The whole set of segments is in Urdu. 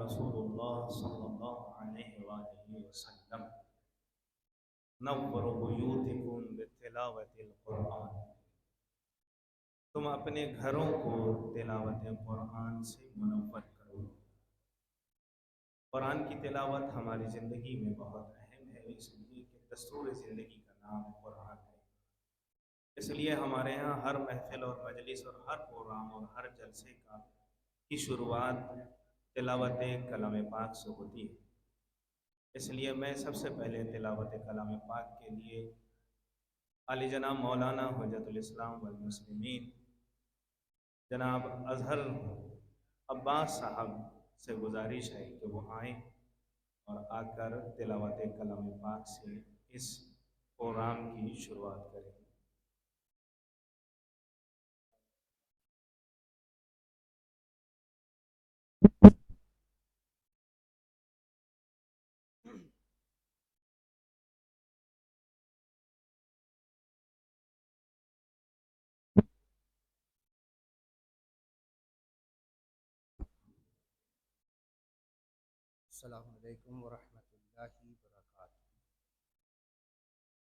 رسول اللہ صلی اللہ علیہ وآلہ وسلم نور بیوتکم بتلاوت القرآن، تم اپنے گھروں کو تلاوت قرآن سے منور کرو۔ قرآن کی تلاوت ہماری زندگی میں بہت اہم ہے، اس لیے کہ دستور زندگی کا نام قرآن ہے۔ اس لیے ہمارے ہاں ہر محفل اور مجلس اور ہر پروگرام اور ہر جلسے کی شروعات تلاوت کلام پاک سے ہوتی ہے۔ اس لیے میں سب سے پہلے تلاوت کلام پاک کے لیے علی جناب مولانا حجت الاسلام والمسلمین جناب اظہر عباس صاحب سے گزارش ہے کہ وہ آئیں اور آ کر تلاوت کلام پاک سے اس پروگرام کی شروعات کریں۔ السلام علیکم ورحمۃ اللہ وبرکاتہ۔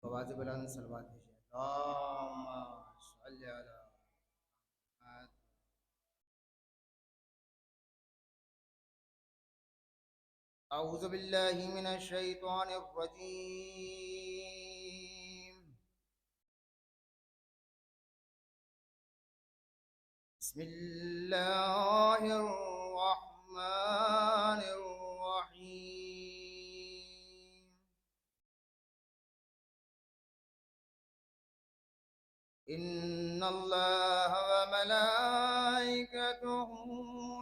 آواز بلند سلوات دیجیے۔ اللہم صلی علی محمد۔ اعوذ باللہ من الشیطان الرجیم، بسم اللہ الرحمن الرحیم۔ ان اللہ وملائکته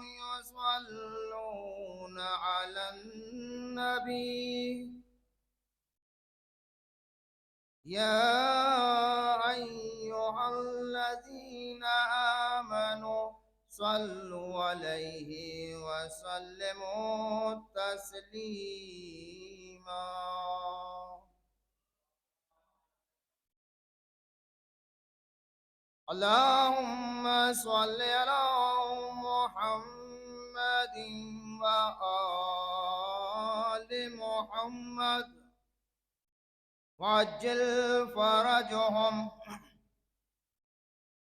یصلون علی النبی یا ایھا الذین آمنوا صلوا علیہ وسلموا تسلیما۔ اللہم صل علی محمد وآل محمد وعجل فرجهم۔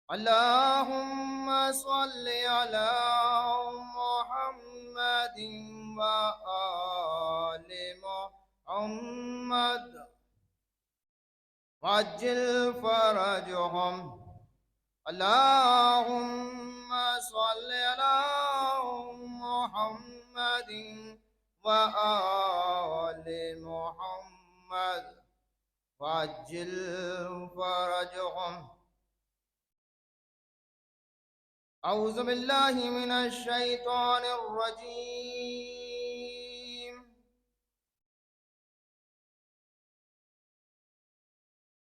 اللہم صل علی محمد وآل محمد وعجل فرجهم۔ اللہم صل علی محمد وآل محمد وعجل فرجهم۔ اعوذ باللہ من الشیطان الرجیم،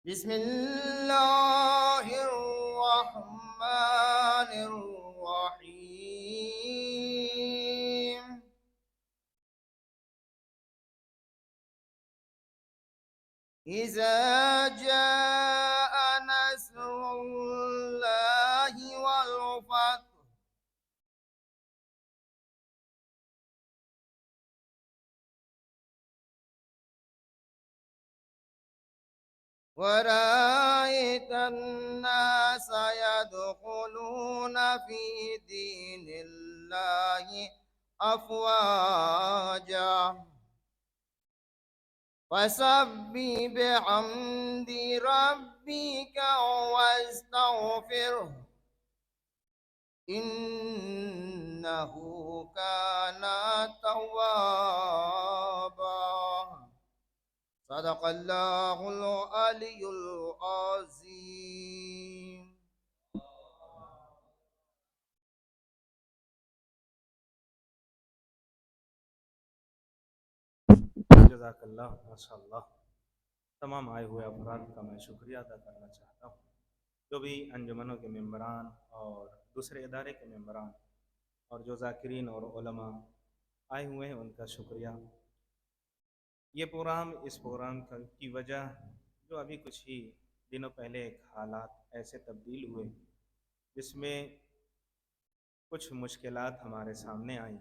بسم اللہ الرحمن الرحیم۔ اذا جاء نصر اللہ والفتح ورأيت الناس يدخلون في دين الله أفواجا فسبح بحمد ربك واستغفره إنه كان توابا۔ صدق اللہ العلی العظیم۔ جزاک اللہ، ماشاء اللہ۔ تمام آئے ہوئے افراد کا میں شکریہ ادا کرنا چاہتا ہوں، جو بھی انجمنوں کے ممبران اور دوسرے ادارے کے ممبران اور جو ذاکرین اور علماء آئے ہوئے ہیں ان کا شکریہ۔ یہ پروگرام، اس پروگرام کی وجہ جو ابھی کچھ ہی دنوں پہلے ایک حالات ایسے تبدیل ہوئے جس میں کچھ مشکلات ہمارے سامنے آئیں،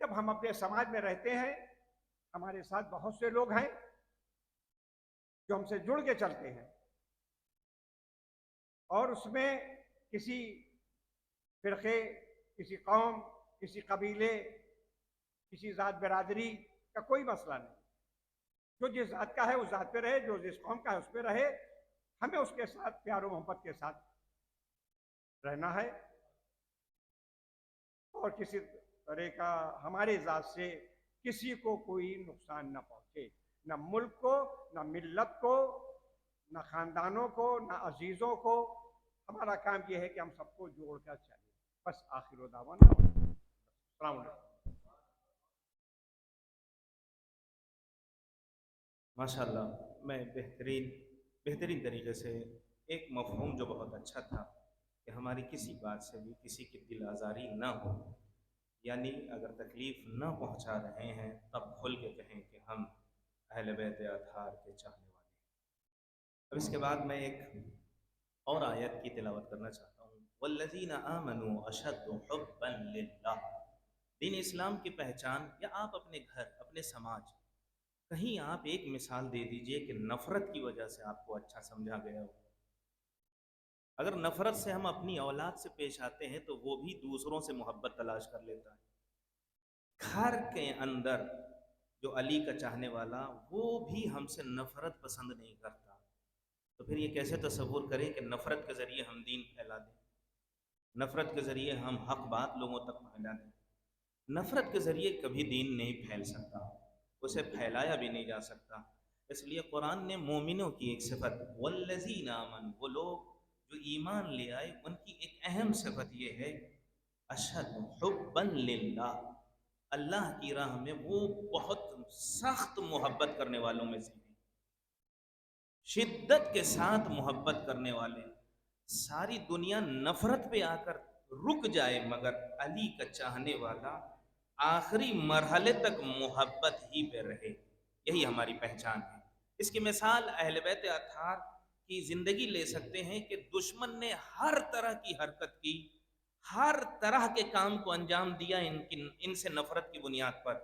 جب ہم اپنے سماج میں رہتے ہیں ہمارے ساتھ بہت سے لوگ ہیں جو ہم سے جڑ کے چلتے ہیں اور اس میں کسی فرقے، کسی قوم، کسی قبیلے، کسی ذات برادری کا کوئی مسئلہ نہیں. جو جس ذات کا ہے اس ذات پہ رہے، جو جس قوم کا ہے اس پہ رہے. ہمیں اس کے ساتھ پیار و محبت کے ساتھ رہنا ہے اور کسی طرح کا ہماری ذات سے کسی کو کوئی نقصان نہ پہنچے، نہ ملک کو، نہ ملت کو، نہ خاندانوں کو، نہ عزیزوں کو. ہمارا کام یہ ہے کہ ہم سب کو جوڑ کر چلیں. بس آخر دعوانا السلام علیکم. ماشاءاللہ میں بہترین طریقے سے ایک مفہوم جو بہت اچھا تھا کہ ہماری کسی بات سے بھی کسی کی دل آزاری نہ ہو، یعنی اگر تکلیف نہ پہنچا رہے ہیں تب کھل کے کہیں کہ ہم اہل بیت اطہار کے چاہنے والے ہیں. اب اس کے بعد میں ایک اور آیت کی تلاوت کرنا چاہتا ہوں. والذین آمنوا اشد حبا للہ. دین اسلام کی پہچان، یا آپ اپنے گھر، اپنے سماج، کہیں آپ ایک مثال دے دیجئے کہ نفرت کی وجہ سے آپ کو اچھا سمجھا گیا ہو. اگر نفرت سے ہم اپنی اولاد سے پیش آتے ہیں تو وہ بھی دوسروں سے محبت تلاش کر لیتا ہے. گھر کے اندر جو علی کا چاہنے والا وہ بھی ہم سے نفرت پسند نہیں کرتا، تو پھر یہ کیسے تصور کریں کہ نفرت کے ذریعے ہم دین پھیلا دیں، نفرت کے ذریعے ہم حق بات لوگوں تک پھیلا دیں. نفرت کے ذریعے کبھی دین نہیں پھیل سکتا، اسے پھیلایا بھی نہیں جا سکتا. اس لیے قرآن نے مومنوں کی ایک صفت والذین آمنوا، وہ لوگ جو ایمان لے آئے، ان کی ایک اہم صفت یہ ہے اشد حبا للہ، اللہ کی راہ میں وہ بہت سخت محبت کرنے والوں میں سے ہیں، شدت کے ساتھ محبت کرنے والے. ساری دنیا نفرت پہ آ کر رک جائے مگر علی کا چاہنے والا آخری مرحلے تک محبت ہی پہ رہے. یہی ہماری پہچان ہے. اس کی مثال اہل بیت اطہار کی زندگی لے سکتے ہیں کہ دشمن نے ہر طرح کی حرکت کی، ہر طرح کے کام کو انجام دیا ان سے نفرت کی بنیاد پر،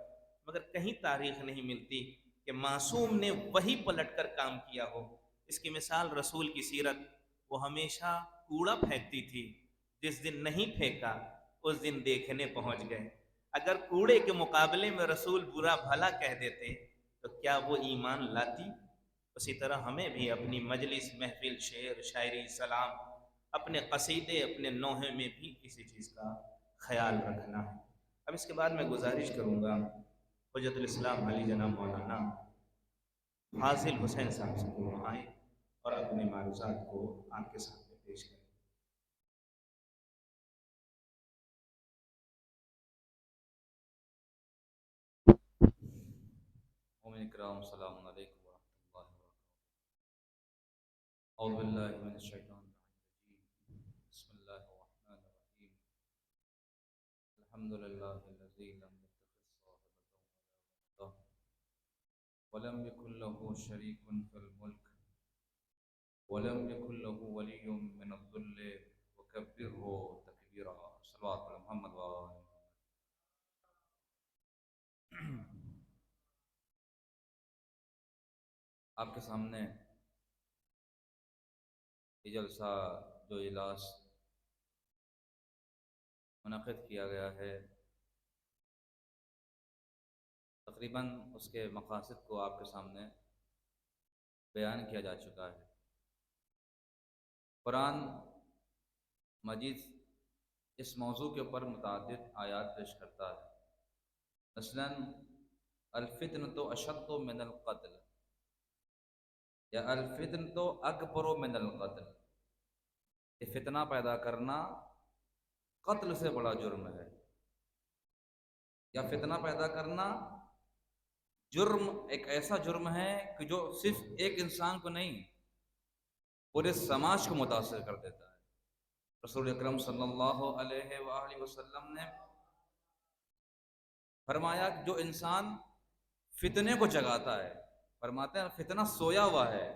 مگر کہیں تاریخ نہیں ملتی کہ معصوم نے وہی پلٹ کر کام کیا ہو. اس کی مثال رسول کی سیرت، وہ ہمیشہ کوڑا پھینکتی تھی، جس دن نہیں پھینکا اس دن دیکھنے پہنچ گئے. اگر کوڑے کے مقابلے میں رسول برا بھلا کہہ دیتے تو کیا وہ ایمان لاتی؟ اسی طرح ہمیں بھی اپنی مجلس، محفل، شعر، شاعری، سلام، اپنے قصیدے، اپنے نوحے میں بھی کسی چیز کا خیال رکھنا ہے. اب اس کے بعد میں گزارش کروں گا حجت الاسلام علی جناب مولانا فاضل حسین صاحب سے کہ وہ آئیں اور اپنے معروضات کو آپ کے سامنے پیش کریں. مومن کرام السلام علیکم ورحمۃ اللہ وبرکاتہ. اعوذ باللہ من الشیطان الرجیم. بسم اللہ الرحمن الرحیم. الحمد للہ الذی لم يتخذ صاحبۃ ولم يكن له شریک فی الملک ولم يكن له ولی من الذل وکبرہ تکبیرا. صلوات علی محمد و آل محمد. آپ کے سامنے یہ جلسہ جو اجلاس منعقد کیا گیا ہے، تقریباً اس کے مقاصد کو آپ کے سامنے بیان کیا جا چکا ہے. قرآن مجید اس موضوع کے اوپر متعدد آیات پیش کرتا ہے. مثلاً الفتنۃ اشد من القتل، یا الفتنۃ اکبر من القتل، یہ فتنہ پیدا کرنا قتل سے بڑا جرم ہے. یا فتنہ پیدا کرنا جرم، ایک ایسا جرم ہے کہ جو صرف ایک انسان کو نہیں پورے سماج کو متاثر کر دیتا ہے. رسول اکرم صلی اللہ علیہ وآلہ وسلم نے فرمایا کہ جو انسان فتنے کو جگاتا ہے، فرماتے ہیں فتنہ سویا ہوا ہے،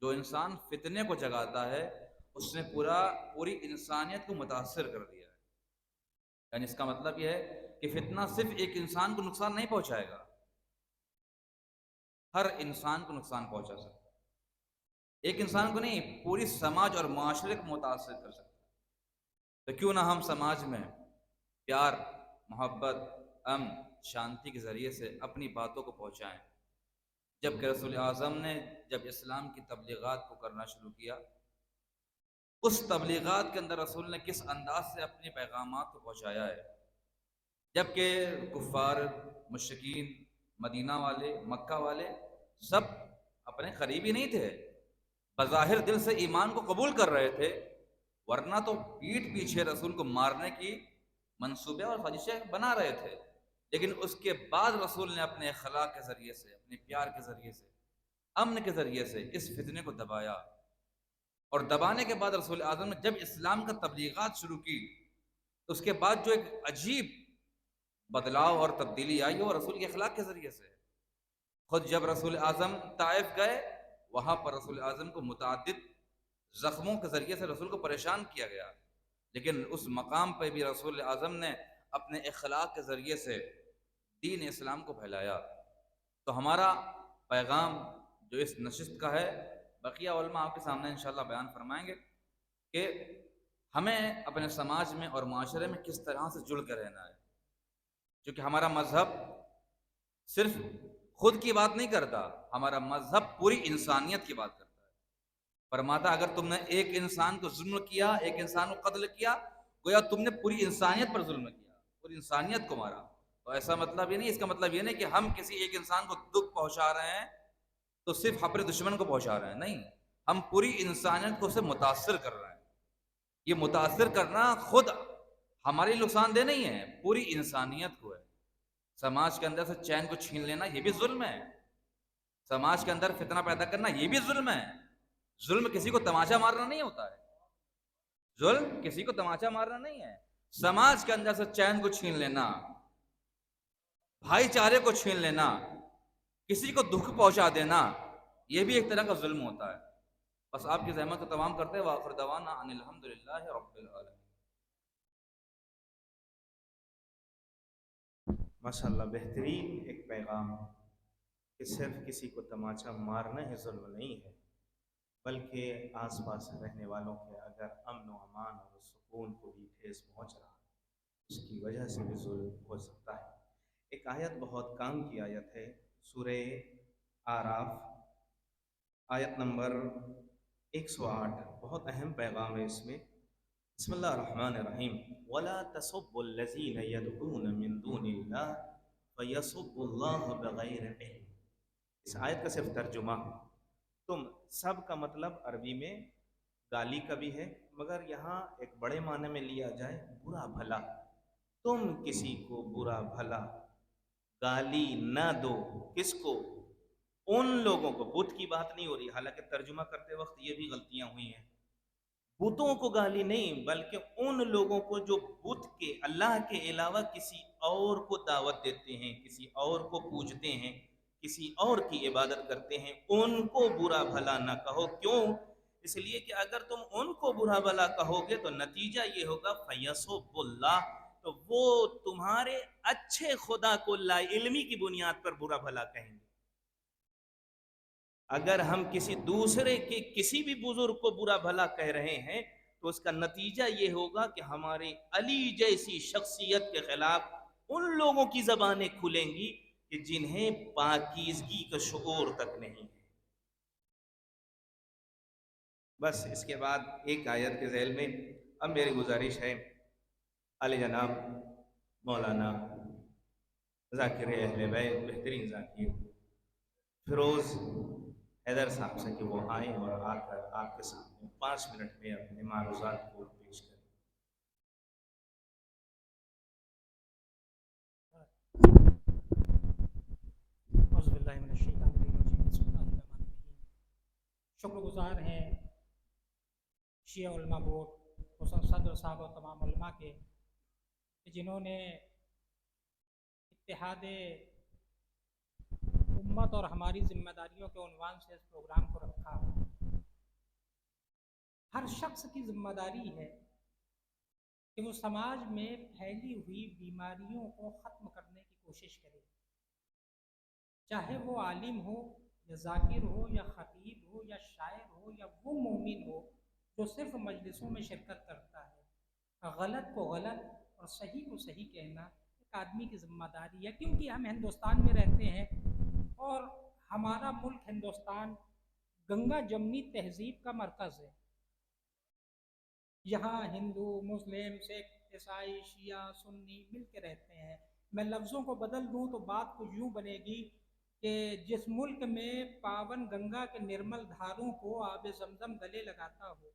جو انسان فتنے کو جگاتا ہے اس نے پوری انسانیت کو متاثر کر دیا ہے. یعنی اس کا مطلب یہ ہے کہ فتنہ صرف ایک انسان کو نقصان نہیں پہنچائے گا، ہر انسان کو نقصان پہنچا سکتا ہے، ایک انسان کو نہیں، پوری سماج اور معاشرے کو متاثر کر سکتا ہے۔ تو کیوں نہ ہم سماج میں پیار، محبت، امن، شانتی کے ذریعے سے اپنی باتوں کو پہنچائیں۔ جبکہ رسول اعظم نے جب اسلام کی تبلیغات کو کرنا شروع کیا، اس تبلیغات کے اندر رسول نے کس انداز سے اپنے پیغامات کو پہنچایا ہے، جبکہ کفار، مشرکین، مدینہ والے، مکہ والے سب اپنے قریبی نہیں تھے، بظاہر دل سے ایمان کو قبول کر رہے تھے، ورنہ تو پیٹھ پیچھے رسول کو مارنے کی منصوبے اور سازشیں بنا رہے تھے۔ لیکن اس کے بعد رسول نے اپنے اخلاق کے ذریعے سے، اپنے پیار کے ذریعے سے، امن کے ذریعے سے اس فتنے کو دبایا، اور دبانے کے بعد رسول اعظم نے جب اسلام کا تبلیغات شروع کی تو اس کے بعد جو ایک عجیب بدلاؤ اور تبدیلی آئی وہ رسول کے اخلاق کے ذریعے سے۔ خود جب رسول اعظم طائف گئے، وہاں پر رسول اعظم کو متعدد زخموں کے ذریعے سے رسول کو پریشان کیا گیا، لیکن اس مقام پہ بھی رسول اعظم نے اپنے اخلاق کے ذریعے سے دین اسلام کو پھیلایا۔ تو ہمارا پیغام جو اس نشست کا ہے، بقیہ علماء آپ کے سامنے انشاءاللہ بیان فرمائیں گے کہ ہمیں اپنے سماج میں اور معاشرے میں کس طرح سے جڑ کر رہنا ہے، کیونکہ ہمارا مذہب صرف خود کی بات نہیں کرتا، ہمارا مذہب پوری انسانیت کی بات کرتا ہے۔ فرماتا اگر تم نے ایک انسان کو ظلم کیا، ایک انسان کو قتل کیا، گویا تم نے پوری انسانیت پر ظلم کیا، پوری انسانیت کو مارا۔ تو ایسا مطلب یہ نہیں، اس کا مطلب یہ نہیں کہ ہم کسی ایک انسان کو دکھ پہنچا رہے ہیں تو صرف اپنے دشمن کو پہنچا رہے ہیں، نہیں، ہم پوری انسانیت کو اسے متاثر کر رہے ہیں۔ یہ متاثر کرنا خود ہمارے نقصان دہ نہیں ہے، پوری انسانیت کو ہے۔ سماج کے اندر سے چین کو چھین لینا یہ بھی ظلم ہے، سماج کے اندر فتنہ پیدا کرنا یہ بھی ظلم ہے۔ ظلم کسی کو تماچا مارنا نہیں ہوتا ہے، ظلم کسی کو تماچا مارنا نہیں ہے، سماج کے اندر سے چین کو چھین لینا، بھائی چارے کو چھین لینا، کسی کو دکھ پہنچا دینا، یہ بھی ایک طرح کا ظلم ہوتا ہے۔ بس آپ کی زحمت کو تمام کرتے ہیں، وآخر دعوانا ان الحمدللہ رب العالمین۔ ماشاءاللہ بہترین ایک پیغام کہ صرف کسی کو تماچا مارنا ہی ظلم نہیں ہے، بلکہ آس پاس رہنے والوں کے اگر امن و امان اور سکون کو بھی ٹھیس پہنچ رہا ہے، اس کی وجہ سے بھی ظلم ہو سکتا ہے۔ ایک آیت بہت کام کی آیت ہے، سورہ آراف آیت نمبر 108، بہت اہم پیغام ہے اس میں۔ بسم اللہ الرحمن الرحیم، وَلَا تَسُبُّوا الَّذِينَ يَدْعُونَ مِن دُونِ اللَّهِ فَيَسُبُّوا اللَّهَ بِغَيْرِ عِلْمٍ۔ اس آیت کا صرف ترجمہ، تم سب کا مطلب عربی میں گالی کا بھی ہے، مگر یہاں ایک بڑے معنی میں لیا جائے برا بھلا، تم کسی کو برا بھلا گالی نہ دو۔ کس کو؟ ان لوگوں کو، بت کی بات نہیں ہو رہی، حالانکہ ترجمہ کرتے وقت یہ بھی غلطیاں ہوئی ہیں، بتوں کو گالی نہیں، بلکہ ان لوگوں کو جو بت کے، اللہ کے علاوہ کسی اور کو دعوت دیتے ہیں، کسی اور کو پوجتے ہیں، کسی اور کی عبادت کرتے ہیں، ان کو برا بھلا نہ کہو۔ کیوں؟ اس لیے کہ اگر تم ان کو برا بھلا کہو گے تو نتیجہ یہ ہوگا فیسب اللہ، تو وہ تمہارے اچھے خدا کو لا علمی کی بنیاد پر برا بھلا کہیں گے۔ اگر ہم کسی دوسرے کے کسی بھی بزرگ کو برا بھلا کہہ رہے ہیں تو اس کا نتیجہ یہ ہوگا کہ ہمارے علی جیسی شخصیت کے خلاف ان لوگوں کی زبانیں کھلیں گی کہ جنہیں پاکیزگی کا شعور تک نہیں ہے۔ بس اس کے بعد ایک آیت کے ذیل میں اب میری گزارش ہے علی جناب مولانا ذاکر اہل بیت، بہترین ذاکر فیروز حیدر صاحب سے کہ وہ آئیں اور آ کر آپ کے سامنے 5 منٹ میں اپنے معروضات کو پیش کریں۔ اعوذ باللہ من الشیطان الرجیم، بسم اللہ الرحمن الرحیم۔ شکر گزار ہیں شیعہ علماء بورڈ، صدر صاحب اور تمام علماء کے کہ جنہوں نے اتحاد امت اور ہماری ذمہ داریوں کے عنوان سے اس پروگرام کو رکھا۔ ہر شخص کی ذمہ داری ہے کہ وہ سماج میں پھیلی ہوئی بیماریوں کو ختم کرنے کی کوشش کرے، چاہے وہ عالم ہو یا ذاکر ہو یا خطیب ہو یا شاعر ہو یا وہ مومن ہو جو صرف مجلسوں میں شرکت کرتا ہے۔ غلط کو غلط اور صحیح کو صحیح کہنا ایک آدمی کی ذمہ داری ہے، کیونکہ ہم ہندوستان میں رہتے ہیں اور ہمارا ملک ہندوستان گنگا جمنی تہذیب کا مرکز ہے۔ یہاں ہندو، مسلم، سکھ، عیسائی، شیعہ، سنی مل کے رہتے ہیں۔ میں لفظوں کو بدل دوں تو بات کچھ یوں بنے گی کہ جس ملک میں پاون گنگا کے نرمل دھاروں کو آب زمزم گلے لگاتا ہو،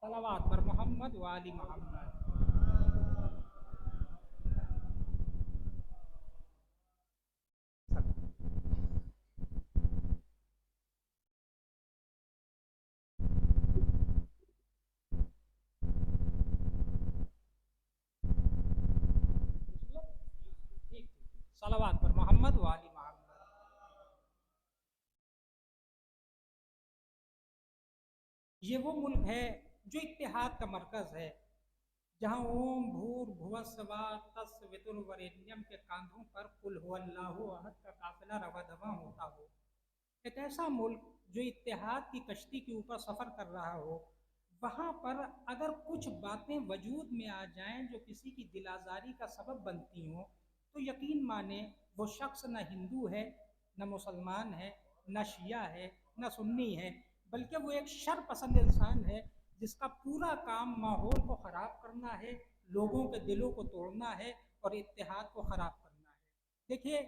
صلوات پر محمد و آل محمد۔ صلوات پر محمد و آل محمد۔ یہ وہ ملک ہے جو اتحاد کا مرکز ہے، جہاں اوم بھور بھوسوا تس وتر ورینیم کے کاندھوں پر قل هو اللہ احد کا قافلہ رواں دواں ہوتا ہو۔ ایک ایسا ملک جو اتحاد کی کشتی کے اوپر سفر کر رہا ہو، وہاں پر اگر کچھ باتیں وجود میں آ جائیں جو کسی کی دل آزاری کا سبب بنتی ہوں، تو یقین مانے وہ شخص نہ ہندو ہے، نہ مسلمان ہے، نہ شیعہ ہے، نہ سنی ہے، بلکہ وہ ایک شر پسند انسان ہے جس کا پورا کام ماحول کو خراب کرنا ہے، لوگوں کے دلوں کو توڑنا ہے اور اتحاد کو خراب کرنا ہے۔ دیکھیے،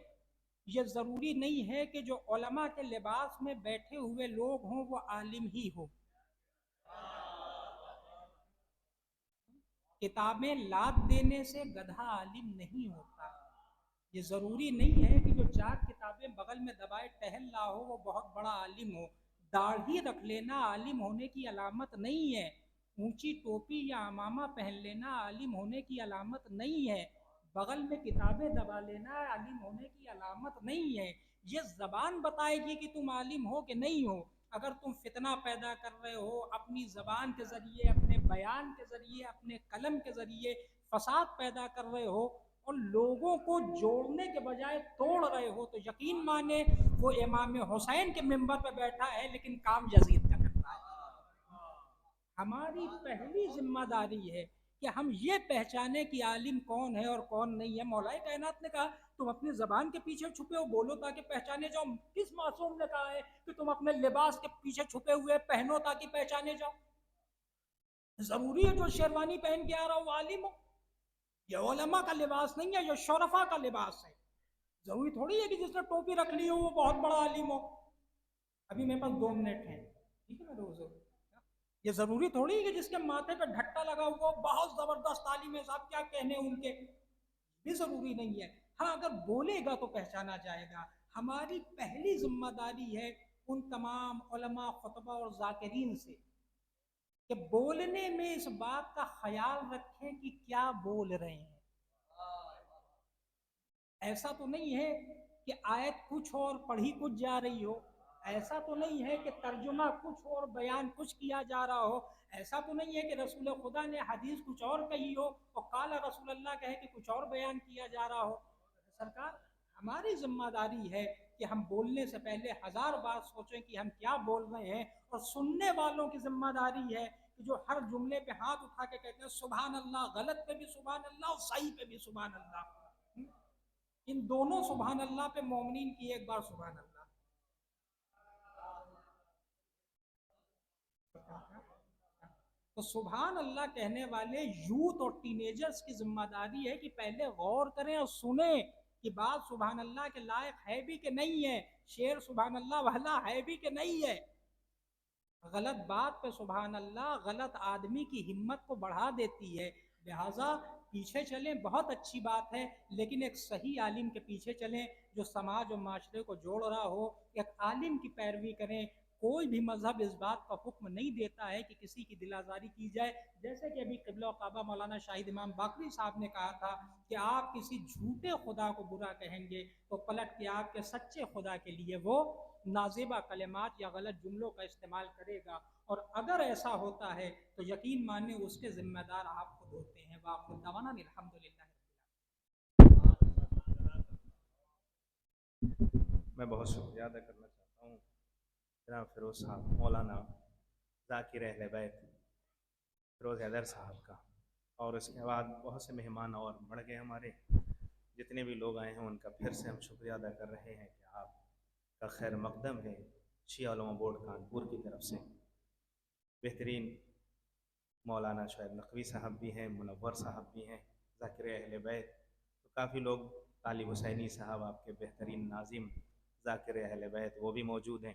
یہ ضروری نہیں ہے کہ جو علماء کے لباس میں بیٹھے ہوئے لوگ ہوں وہ عالم ہی ہو۔ کتابیں لاد دینے سے گدھا عالم نہیں ہوتا۔ یہ ضروری نہیں ہے کہ جو چار کتابیں بغل میں دبائے ٹہل رہا ہو وہ بہت بڑا عالم ہو۔ داڑھی رکھ لینا عالم ہونے کی علامت نہیں ہے، اونچی ٹوپی یا عمامہ پہن لینا عالم ہونے کی علامت نہیں ہے، بغل میں کتابیں دبا لینا عالم ہونے کی علامت نہیں ہے۔ یہ زبان بتائے گی کہ تم عالم ہو کہ نہیں ہو۔ اگر تم فتنہ پیدا کر رہے ہو اپنی زبان کے ذریعے، اپنے بیان کے ذریعے، اپنے قلم کے ذریعے فساد پیدا کر رہے ہو اور لوگوں کو جوڑنے کے بجائے توڑ رہے ہو، تو یقین مانے وہ امام حسین کے منبر پہ بیٹھا ہے لیکن کام یزید کا کرتا ہے۔ ہماری پہلی ذمہ داری ہے کہ ہم یہ پہچانے کہ عالم کون ہے اور کون نہیں ہے۔ مولا کائنات نے کہا تم اپنی زبان کے پیچھے چھپے ہو بولو تاکہ پہچانے جاؤ۔ کس معصوم نے کہا ہے کہ تم اپنے لباس کے پیچھے چھپے ہوئے پہنو تاکہ پہچانے جاؤ؟ ضروری ہے جو شیروانی پہن کے آ رہا ہو وہ عالم ہو؟ یہ علماء کا لباس نہیں ہے، یہ شرفا کا لباس ہے۔ ضروری تھوڑی ہے کہ جس نے ٹوپی رکھ لی ہو وہ بہت بڑا عالم ہو۔ ابھی میرے پاس 2 منٹ ہیں، ٹھیک ہے میرے حضور؟ یہ ضروری تھوڑی ہے کہ جس کے ماتھے پہ ڈھٹا لگا ہوا بہت زبردست عالم ہے، صاحب کیا کہنے ان کے، بھی ضروری نہیں ہے۔ ہاں اگر بولے گا تو پہچانا جائے گا۔ ہماری پہلی ذمہ داری ہے ان تمام علماء، خطبہ اور ذاکرین سے کہ بولنے میں اس بات کا خیال رکھیں کہ کیا بول رہے ہیں۔ ایسا تو نہیں ہے کہ آیت کچھ اور پڑھی کچھ جا رہی ہو، ایسا تو نہیں ہے کہ ترجمہ کچھ اور بیان کچھ کیا جا رہا ہو، ایسا تو نہیں ہے کہ رسول خدا نے حدیث کچھ اور کہی ہو اور قال رسول اللہ کہے کہ کچھ اور بیان کیا جا رہا ہو۔ سرکار، ہماری ذمہ داری ہے کہ ہم بولنے سے پہلے 1000 بار سوچیں کہ ہم کیا بول رہے ہیں، اور سننے والوں کی ذمہ داری ہے کہ جو ہر جملے پہ ہاتھ اٹھا کے کہتے ہیں سبحان اللہ، غلط پہ بھی سبحان اللہ اور صحیح پہ بھی سبحان اللہ، ان دونوں سبحان اللہ پہ مومنین کی ایک بار سبحان اللہ۔ تو سبحان اللہ کہنے والے یوتھ اور ٹینیجرز کی ذمہ داری ہے کہ پہلے غور کریں اور سنیں کہ بات سبحان اللہ کے لائق ہے بھی کہ نہیں ہے، شعر سبحان اللہ والا ہے بھی کہ نہیں ہے۔ غلط بات پہ سبحان اللہ غلط آدمی کی ہمت کو بڑھا دیتی ہے، لہٰذا پیچھے چلیں بہت اچھی بات ہے، لیکن ایک صحیح عالم کے پیچھے چلیں جو سماج و معاشرے کو جوڑ رہا ہو، ایک عالم کی پیروی کریں۔ کوئی بھی مذہب اس بات کا حکم نہیں دیتا ہے کہ کسی کی دل آزاری کی جائے، جیسے کہ ابھی قبلہ و کعبہ مولانا شاہد امام باقری صاحب نے کہا تھا کہ آپ کسی جھوٹے خدا کو برا کہیں گے تو پلٹ کے آپ کے سچے خدا کے لیے وہ نازیبہ کلمات یا غلط جملوں کا استعمال کرے گا، اور اگر ایسا ہوتا ہے تو یقین مانیں اس کے ذمہ دار آپ خود ہوتے ہیں. وآخر دعوانا الحمدللہ. میں بہت شکریہ ادا کرنا چاہتا ہوں جناب فیروز صاحب، مولانا ذاکر اہل بیت فیروز حیدر صاحب کا، اور اس کے بعد بہت سے مہمان اور بڑھ گئے ہمارے. جتنے بھی لوگ آئے ہیں ان کا پھر سے ہم شکریہ ادا کر رہے ہیں کہ آپ کا خیر مقدم ہے شیعہ علماء بورڈ کانپور کی طرف سے. بہترین مولانا شعیب نقوی صاحب بھی ہیں، منور صاحب بھی ہیں، ذاکر اہل بیت. تو کافی لوگ، طالب حسینی صاحب آپ کے بہترین ناظم ذاکر اہل بیت، وہ بھی موجود ہیں.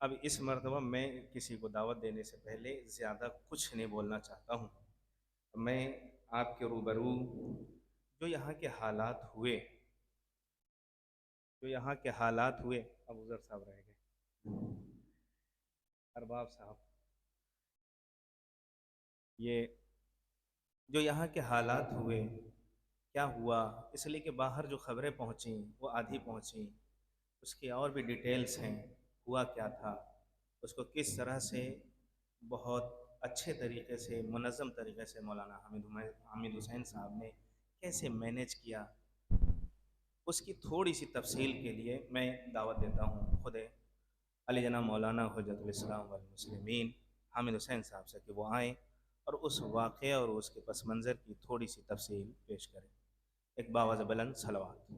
اب اس مرتبہ میں کسی کو دعوت دینے سے پہلے زیادہ کچھ نہیں بولنا چاہتا ہوں. میں آپ کے روبرو جو یہاں کے حالات ہوئے ابو ذر صاحب رہ گئے، ارباب صاحب، یہ جو یہاں کے حالات ہوئے، کیا ہوا، اس لیے کہ باہر جو خبریں پہنچیں وہ آدھی پہنچیں، اس کی اور بھی ڈیٹیلز ہیں. ہوا کیا تھا، اس کو کس طرح سے بہت اچھے طریقے سے، منظم طریقے سے مولانا حامد حسین صاحب نے کیسے مینیج کیا، اس کی تھوڑی سی تفصیل کے لیے میں دعوت دیتا ہوں خود علی جناب مولانا حجت الاسلام والمسلمین حامد حسین صاحب سے کہ وہ آئیں اور اس واقعے اور اس کے پس منظر کی تھوڑی سی تفصیل پیش کریں. ایک باواز بلند صلوات.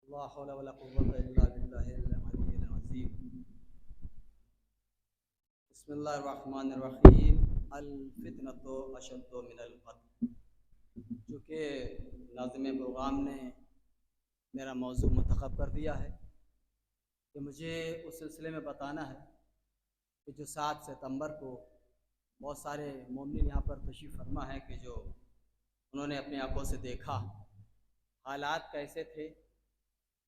لا حول ولا قوة إلا بالله العلي العظيم. بسم اللہ الرحمن الرحیم. الفتنة اشد من القتل. چونکہ ناظم پروگرام نے میرا موضوع منتخب کر دیا ہے کہ مجھے اس سلسلے میں بتانا ہے کہ جو 7 ستمبر کو بہت سارے مومنین یہاں پر تشریف فرما ہے کہ جو انہوں نے اپنی آنکھوں سے دیکھا، حالات کیسے تھے،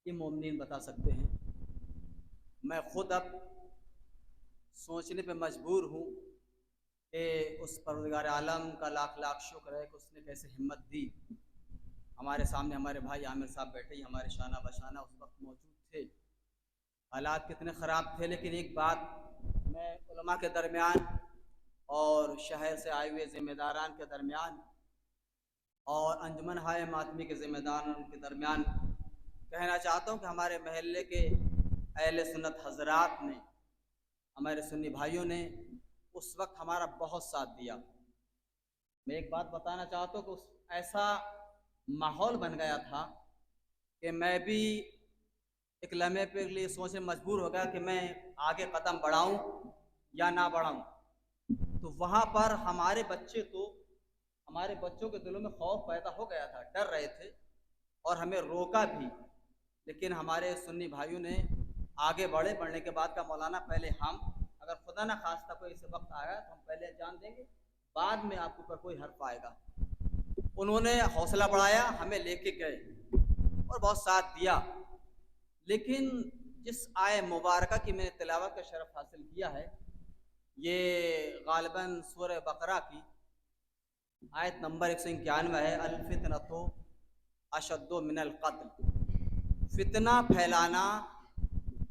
یہ مومنین بتا سکتے ہیں. میں خود اب سوچنے پہ مجبور ہوں کہ اس پروردگار عالم کا لاکھ لاکھ شکر ہے کہ اس نے کیسے ہمت دی. ہمارے سامنے ہمارے بھائی عامر صاحب بیٹھے ہی ہمارے شانہ بشانہ اس وقت موجود تھے. حالات کتنے خراب تھے، لیکن ایک بات میں علماء کے درمیان اور شہر سے آئے ہوئے ذمہ داران کے درمیان اور انجمن ہائے ماتمی کے ذمہ داران کے درمیان کہنا چاہتا ہوں کہ ہمارے محلے کے اہل سنت حضرات نے، ہمارے سنی بھائیوں نے اس وقت ہمارا بہت ساتھ دیا. میں ایک بات بتانا چاہتا ہوں کہ ایسا ماحول بن گیا تھا کہ میں بھی ایک لمحے پہ لیے سوچنے مجبور ہو گیا کہ میں آگے قدم بڑھاؤں یا نہ بڑھاؤں. تو وہاں پر ہمارے بچوں کے دلوں میں خوف پیدا ہو گیا تھا، ڈر رہے تھے اور ہمیں روکا بھی. لیکن ہمارے سنی بھائیوں نے آگے بڑھنے کے بعد کا مولانا پہلے ہم، اگر خدا نہ خواستہ کوئی اس وقت آیا تو ہم پہلے جان دیں گے، بعد میں آپ کے اوپر کوئی حرف آئے گا. انہوں نے حوصلہ بڑھایا، ہمیں لے کے گئے اور بہت ساتھ دیا. لیکن جس آئے مبارکہ کی میں نے تلاوت کا شرف حاصل کیا ہے، یہ غالباً سورہ بقرہ کی آیت نمبر 191 ہے. الفتنۃ اشد من القتل. فتنہ پھیلانا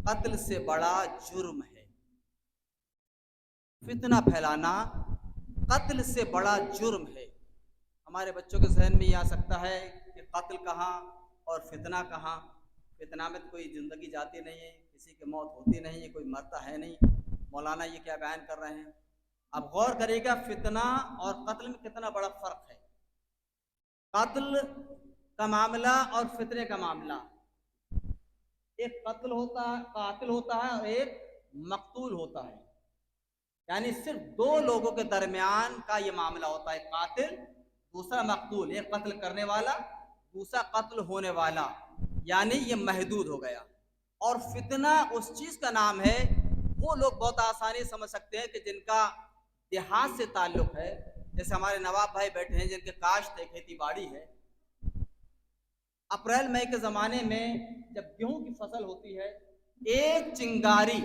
قتل سے بڑا جرم ہے. فتنہ پھیلانا قتل سے بڑا جرم ہے. ہمارے بچوں کے ذہن میں یہ آ سکتا ہے کہ قتل کہاں اور فتنہ کہاں. فتنہ میں تو کوئی زندگی جاتی نہیں ہے، کسی کی موت ہوتی نہیں ہے، کوئی مرتا ہے نہیں. مولانا یہ کیا بیان کر رہے ہیں؟ اب غور کریے گا فتنہ اور قتل میں کتنا بڑا فرق ہے. قتل کا معاملہ اور فتنے کا معاملہ، ایک قاتل ہوتا ہے اور ایک مقتول ہوتا ہے. یعنی صرف 2 لوگوں کے درمیان کا یہ معاملہ ہوتا ہے، قاتل دوسرا مقتول، ایک قتل کرنے والا دوسرا قتل ہونے والا. یعنی یہ محدود ہو گیا. اور فتنہ اس چیز کا نام ہے، وہ لوگ بہت آسانی سمجھ سکتے ہیں کہ جن کا دیہات سے تعلق ہے، جیسے ہمارے نواب بھائی بیٹھے ہیں جن کے کاشت ہے، کھیتی باڑی ہے. اپریل مئی کے زمانے میں جب گیہوں کی فصل ہوتی ہے، ایک چنگاری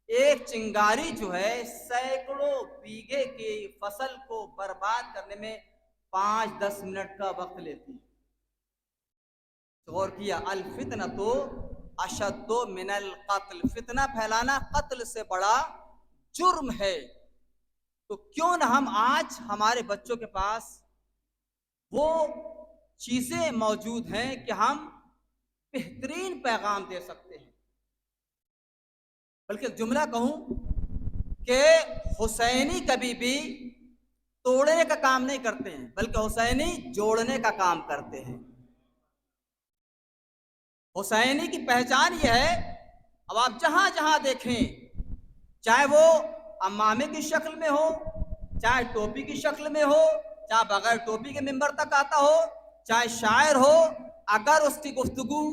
ایک چنگاری جو ہے سینکڑوں بیگھے کی فصل کو برباد کرنے میں 5-10 منٹ کا وقت لیتی ہے۔ غور کیا، الفتنۃ اشد من القتل، فتنہ پھیلانا قتل سے بڑا جرم ہے۔ تو کیوں نہ ہم آج ہمارے بچوں کے پاس وہ چیزیں موجود ہیں کہ ہم بہترین پیغام دے سکتے ہیں۔ بلکہ جملہ کہوں کہ حسینی کبھی بھی توڑنے کا کام نہیں کرتے ہیں، بلکہ حسینی جوڑنے کا کام کرتے ہیں۔ حسینی کی پہچان یہ ہے، اب آپ جہاں جہاں دیکھیں، چاہے وہ امامے کی شکل میں ہو، چاہے ٹوپی کی شکل میں ہو، چاہے بغیر ٹوپی کے ممبر تک آتا ہو، چاہے شاعر ہو، اگر اس کی گفتگو،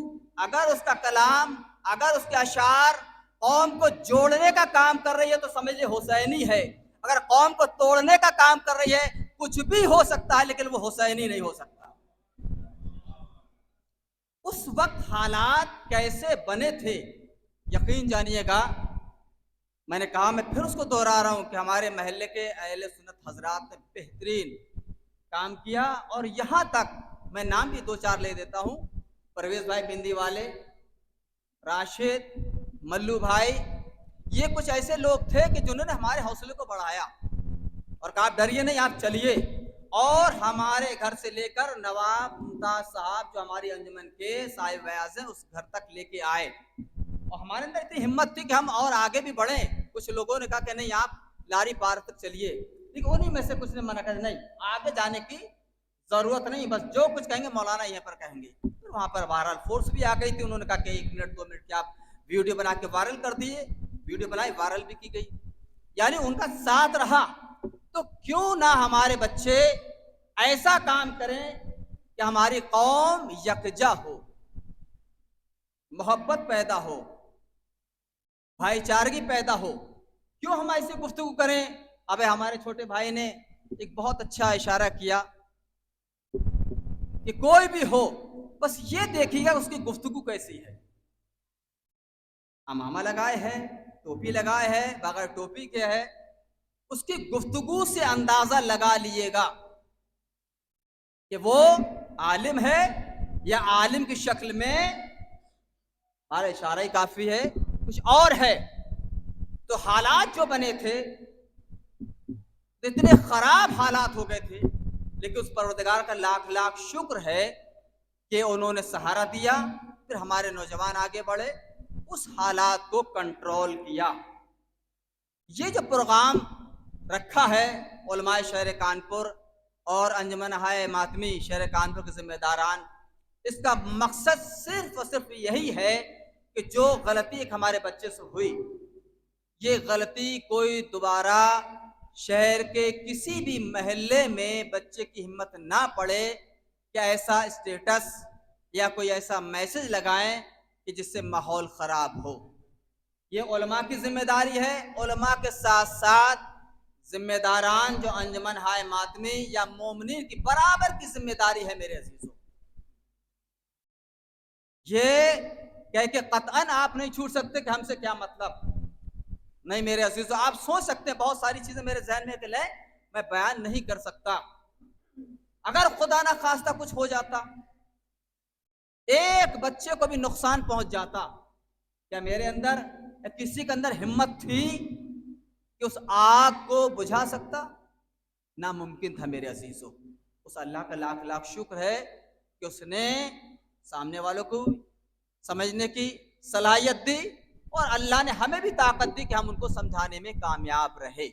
اگر اس کا کلام، اگر اس کے اشعار قوم کو جوڑنے کا کام کر رہی ہے تو سمجھ لے حسینی ہے۔ اگر قوم کو توڑنے کا کام کر رہی ہے، کچھ بھی ہو سکتا ہے لیکن وہ حسینی نہیں ہو سکتا۔ اس وقت حالات کیسے بنے تھے، یقین جانیے گا، میں نے کہا، میں پھر اس کو دوہرا رہا ہوں کہ ہمارے محلے کے اہل سنت حضرات نے بہترین کام کیا، اور یہاں تک میں نام بھی 2-4 لے دیتا ہوں، پرویز بھائی بندی والے، راشد، ملو بھائی، یہ کچھ ایسے لوگ تھے کہ جنہوں نے ہمارے حوصلے کو بڑھایا اور کہا ڈریے نہیں، آپ چلیے، اور ہمارے گھر سے لے کر نواب ممتاز صاحب جو ہماری انجمن کے صاحب ویاض ہیں اس گھر تک لے کے آئے، اور ہمارے اندر اتنی ہمت تھی کہ ہم اور آگے بھی بڑھیں۔ کچھ لوگوں نے کہا کہ نہیں، آپ لاری پار تک چلیے، لیکن انہیں میں سے کچھ نے منع کر، نہیں، آگے جانے کی ضرورت نہیں، بس جو کچھ کہیں گے مولانا یہیں پر کہیں گے۔ پھر وہاں پر بہرحال فورس بھی آ گئی تھی، انہوں نے کہا کہ 1 منٹ 2 منٹ کی آپ ویڈیو بنا کے وائرل کر دیے، ویڈیو بنائی، وائرل بھی کی گئی، یعنی ان کا ساتھ رہا۔ تو کیوں نہ ہمارے بچے ایسا کام کریں کہ ہماری قوم یکجا ہو، محبت پیدا ہو، بھائی چارگی پیدا ہو۔ کیوں ہم ایسی گفتگو کریں؟ اب ہمارے چھوٹے بھائی نے ایک بہت اچھا اشارہ کیا کہ کوئی بھی ہو، بس یہ دیکھیے گا اس کی گفتگو کیسی ہے۔ امامہ لگائے ہے، ٹوپی لگائے ہے، بغیر ٹوپی کے ہے، اس کی گفتگو سے اندازہ لگا لیے گا کہ وہ عالم ہے یا عالم کی شکل میں ہمارا اشارہ ہی کافی ہے، کچھ اور ہے۔ تو حالات جو بنے تھے، اتنے خراب حالات ہو گئے تھے، لیکن اس پروردگار کا لاکھ لاکھ شکر ہے کہ انہوں نے سہارا دیا، پھر ہمارے نوجوان آگے بڑھے، اس حالات کو کنٹرول کیا۔ یہ جو پروگرام رکھا ہے علماء شہر کانپور اور انجمن ہائے ماتمی شہر کانپور کے ذمہ داران، اس کا مقصد صرف اور صرف یہی ہے کہ جو غلطی ایک ہمارے بچے سے ہوئی، یہ غلطی کوئی دوبارہ شہر کے کسی بھی محلے میں بچے کی ہمت نہ پڑے کہ ایسا اسٹیٹس یا کوئی ایسا میسج لگائیں کہ جس سے ماحول خراب ہو۔ یہ علماء کی ذمہ داری ہے، علماء کے ساتھ ساتھ ذمہ داران جو انجمن ہائے ماتمی یا مومنین کی برابر کی ذمہ داری ہے میرے عزیزوں۔ یہ کہہ کے قطعاً آپ نہیں چھوٹ سکتے کہ ہم سے کیا مطلب، نہیں میرے عزیزوں، آپ سوچ سکتے ہیں، بہت ساری چیزیں میرے ذہن میں دل ہے، میں بیان نہیں کر سکتا۔ اگر خدا نہ خواستہ کچھ ہو جاتا، ایک بچے کو بھی نقصان پہنچ جاتا، کیا میرے اندر یا کسی کے اندر ہمت تھی کہ اس آگ کو بجھا سکتا؟ ناممکن تھا میرے عزیزوں۔ اس اللہ کا لاکھ لاکھ شکر ہے کہ اس نے سامنے والوں کو سمجھنے کی صلاحیت دی، اور اللہ نے ہمیں بھی طاقت دی کہ ہم ان کو سمجھانے میں کامیاب رہے۔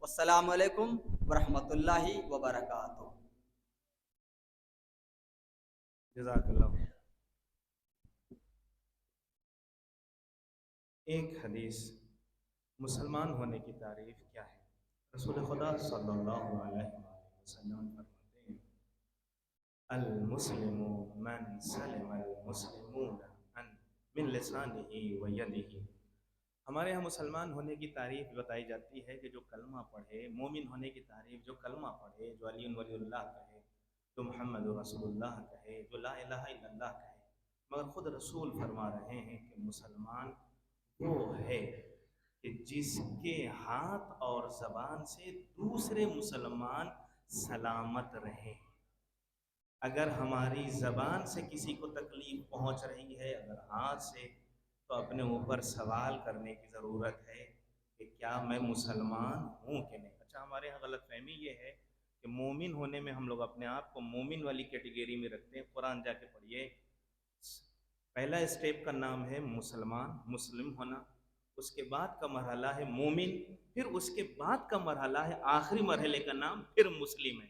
والسلام علیکم ورحمۃ اللہ وبرکاتہ۔ جزاک اللہ۔ ایک حدیث، مسلمان ہونے کی تعریف کیا ہے؟ رسول خدا صلی اللہ علیہ وسلم فرماتے ہیں، المسلم من سلم المسلمون من لسانہ و یدہ۔ ہمارے یہاں مسلمان ہونے کی تعریف بتائی جاتی ہے کہ جو کلمہ پڑھے، مومن ہونے کی تعریف جو کلمہ پڑھے، جو علی ولی اللہ کہے، جو محمد رسول اللہ کہے، جو لا الہ الا اللہ کہے۔ مگر خود رسول فرما رہے ہیں کہ مسلمان وہ ہے کہ جس کے ہاتھ اور زبان سے دوسرے مسلمان سلامت رہیں۔ اگر ہماری زبان سے کسی کو تکلیف پہنچ رہی ہے، اگر ہاتھ سے، تو اپنے اوپر سوال کرنے کی ضرورت ہے کہ کیا میں مسلمان ہوں کہ نہیں۔ اچھا، ہمارے یہاں غلط فہمی یہ ہے کہ مومن ہونے میں ہم لوگ اپنے آپ کو مومن والی کیٹیگری میں رکھتے ہیں۔ قرآن جا کے پڑھیے، پہلا اسٹیپ کا نام ہے مسلمان، مسلم ہونا، اس کے بعد کا مرحلہ ہے مومن، پھر اس کے بعد کا مرحلہ ہے، آخری مرحلے کا نام پھر مسلم ہے۔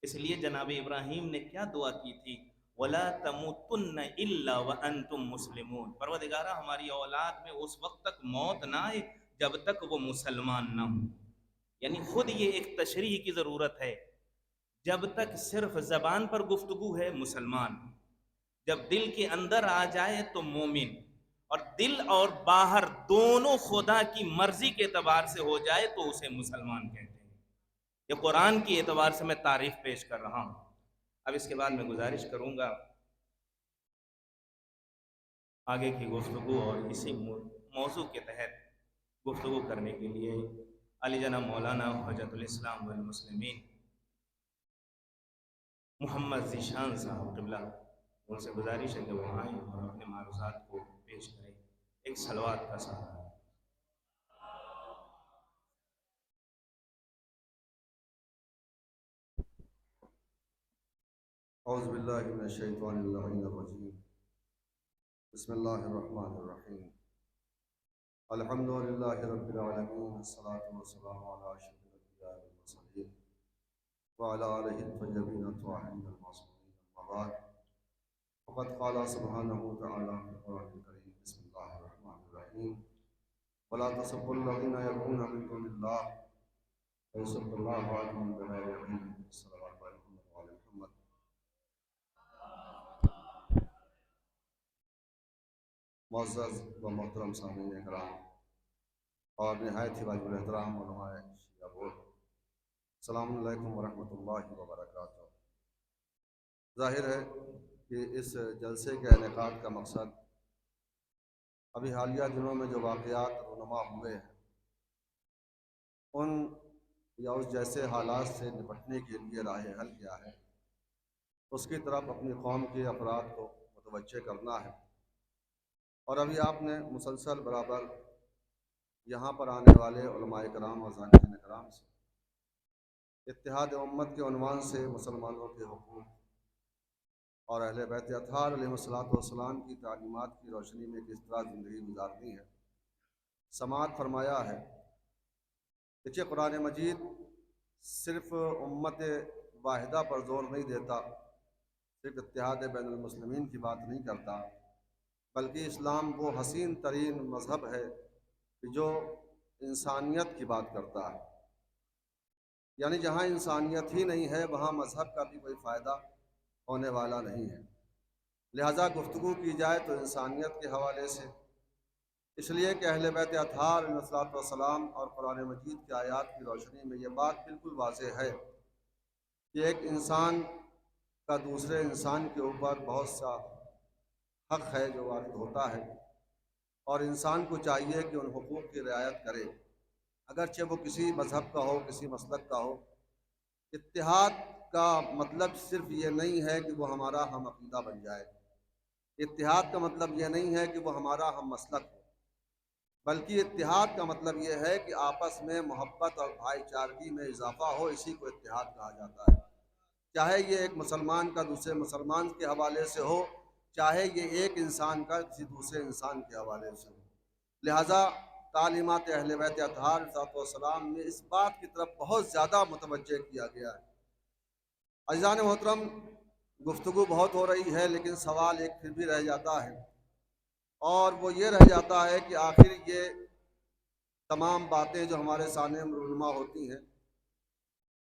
اس لیے جناب ابراہیم نے کیا دعا کی تھی؟ وَلَا تَمُوتُنَّ إِلَّا وَأَنْتُمْ مُسْلِمُونَ۔ پروردگارہ، ہماری اولاد میں اس وقت تک موت نہ آئے جب تک وہ مسلمان نہ ہوں۔ یعنی خود یہ ایک تشریح کی ضرورت ہے۔ جب تک صرف زبان پر گفتگو ہے مسلمان، جب دل کے اندر آ جائے تو مومن، اور دل اور باہر دونوں خدا کی مرضی کے اعتبار سے ہو جائے تو اسے مسلمان کہتے ہیں۔ یہ قرآن کی اعتبار سے میں تعریف پیش کر رہا ہوں۔ اب اس کے بعد میں گزارش کروں گا آگے کی گفتگو اور اسی موضوع کے تحت گفتگو کرنے کے لیے علی جناب مولانا حجت الاسلام والمسلمین محمد ذیشان صاحب قبلہ، ان سے گزارش ہے کہ وہ آئیں اور اپنے معروضات کو پیش کریں ایک صلوات کا سہارا۔ اعوذ باللہ من الشیطان اللعین الرجیم، بسم اللہ الرحمن الرحیم، الحمدللہ رب العالمین، الصلاة والسلام علی اشرف الانبیاء والمرسلین وعلی آلہ الطیبین الطاہرین المعصومین، اما بعد، فقد قال سبحانہ وتعالی فی القرآن الکریم، بسم اللہ الرحمن الرحیم، ولا تسبوا الذین یدعون من دون اللہ فیسبوا اللہ عدوا بغیر علم، صلوات علی محمد وعلی محمد۔ معزز و محترم سامعین اکرام اور نہایت ہی واجب الاحترام علماء شیعہ بورڈ، السلام علیکم ورحمۃ اللہ وبرکاتہ۔ ظاہر ہے کہ اس جلسے کے انعقاد کا مقصد ابھی حالیہ دنوں میں جو واقعات رونما ہوئے ہیں ان یا اس جیسے حالات سے نپٹنے کے لیے راہ حل کیا ہے، اس کی طرف اپنی قوم کے افراد کو متوجہ کرنا ہے۔ اور ابھی آپ نے مسلسل برابر یہاں پر آنے والے علماء کرام اور ذاکرین کرام سے اتحاد امت کے عنوان سے مسلمانوں کے حقوق اور اہل بیت اطہار علیہ السلام کی تعلیمات کی روشنی میں کس طرح زندگی گزارنی ہے سماعت فرمایا ہے۔ دیکھیے، قرآن مجید صرف امت واحدہ پر زور نہیں دیتا، صرف اتحاد بین المسلمین کی بات نہیں کرتا، بلکہ اسلام وہ حسین ترین مذہب ہے کہ جو انسانیت کی بات کرتا ہے۔ یعنی جہاں انسانیت ہی نہیں ہے وہاں مذہب کا بھی کوئی فائدہ ہونے والا نہیں ہے۔ لہٰذا گفتگو کی جائے تو انسانیت کے حوالے سے، اس لیے کہ اہل بیت اطہار علیہ السلام اور قرآن مجید کی آیات کی روشنی میں یہ بات بالکل واضح ہے کہ ایک انسان کا دوسرے انسان کے اوپر بہت سا حق ہے جو وارد ہوتا ہے، اور انسان کو چاہیے کہ ان حقوق کی رعایت کرے، اگرچہ وہ کسی مذہب کا ہو، کسی مسلک کا ہو۔ اتحاد کا مطلب صرف یہ نہیں ہے کہ وہ ہمارا ہم عقیدہ بن جائے، اتحاد کا مطلب یہ نہیں ہے کہ وہ ہمارا ہم مسلک ہو، بلکہ اتحاد کا مطلب یہ ہے کہ آپس میں محبت اور بھائی چارگی میں اضافہ ہو، اسی کو اتحاد کہا جاتا ہے۔ چاہے یہ ایک مسلمان کا دوسرے مسلمان کے حوالے سے ہو، چاہے یہ ایک انسان کا کسی دوسرے انسان کے حوالے سے ہو۔ لہٰذا تعلیمات اہل بیت اطہار علیہ السلام میں اس بات کی طرف بہت زیادہ متوجہ کیا گیا ہے۔ عزیزان محترم، گفتگو بہت ہو رہی ہے لیکن سوال ایک پھر بھی رہ جاتا ہے، اور وہ یہ رہ جاتا ہے کہ آخر یہ تمام باتیں جو ہمارے سامنے رونما ہوتی ہیں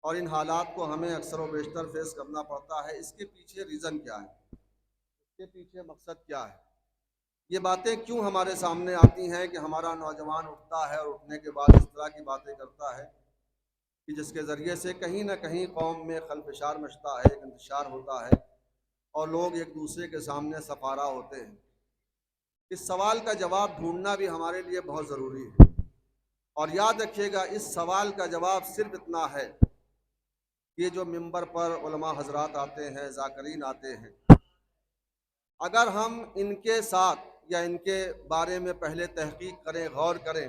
اور ان حالات کو ہمیں اکثر و بیشتر فیس کرنا پڑتا ہے، اس کے پیچھے ریزن کیا ہے، اس کے پیچھے مقصد کیا ہے؟ یہ باتیں کیوں ہمارے سامنے آتی ہیں کہ ہمارا نوجوان اٹھتا ہے اور اٹھنے کے بعد اس طرح کی باتیں کرتا ہے کہ جس کے ذریعے سے کہیں نہ کہیں قوم میں خلفشار مچتا ہے، ایک انتشار ہوتا ہے اور لوگ ایک دوسرے کے سامنے سفارا ہوتے ہیں۔ اس سوال کا جواب ڈھونڈنا بھی ہمارے لیے بہت ضروری ہے۔ اور یاد رکھیے گا اس سوال کا جواب صرف اتنا ہے، یہ جو ممبر پر علماء حضرات آتے ہیں، ذاکرین آتے ہیں، اگر ہم ان کے ساتھ یا ان کے بارے میں پہلے تحقیق کریں، غور کریں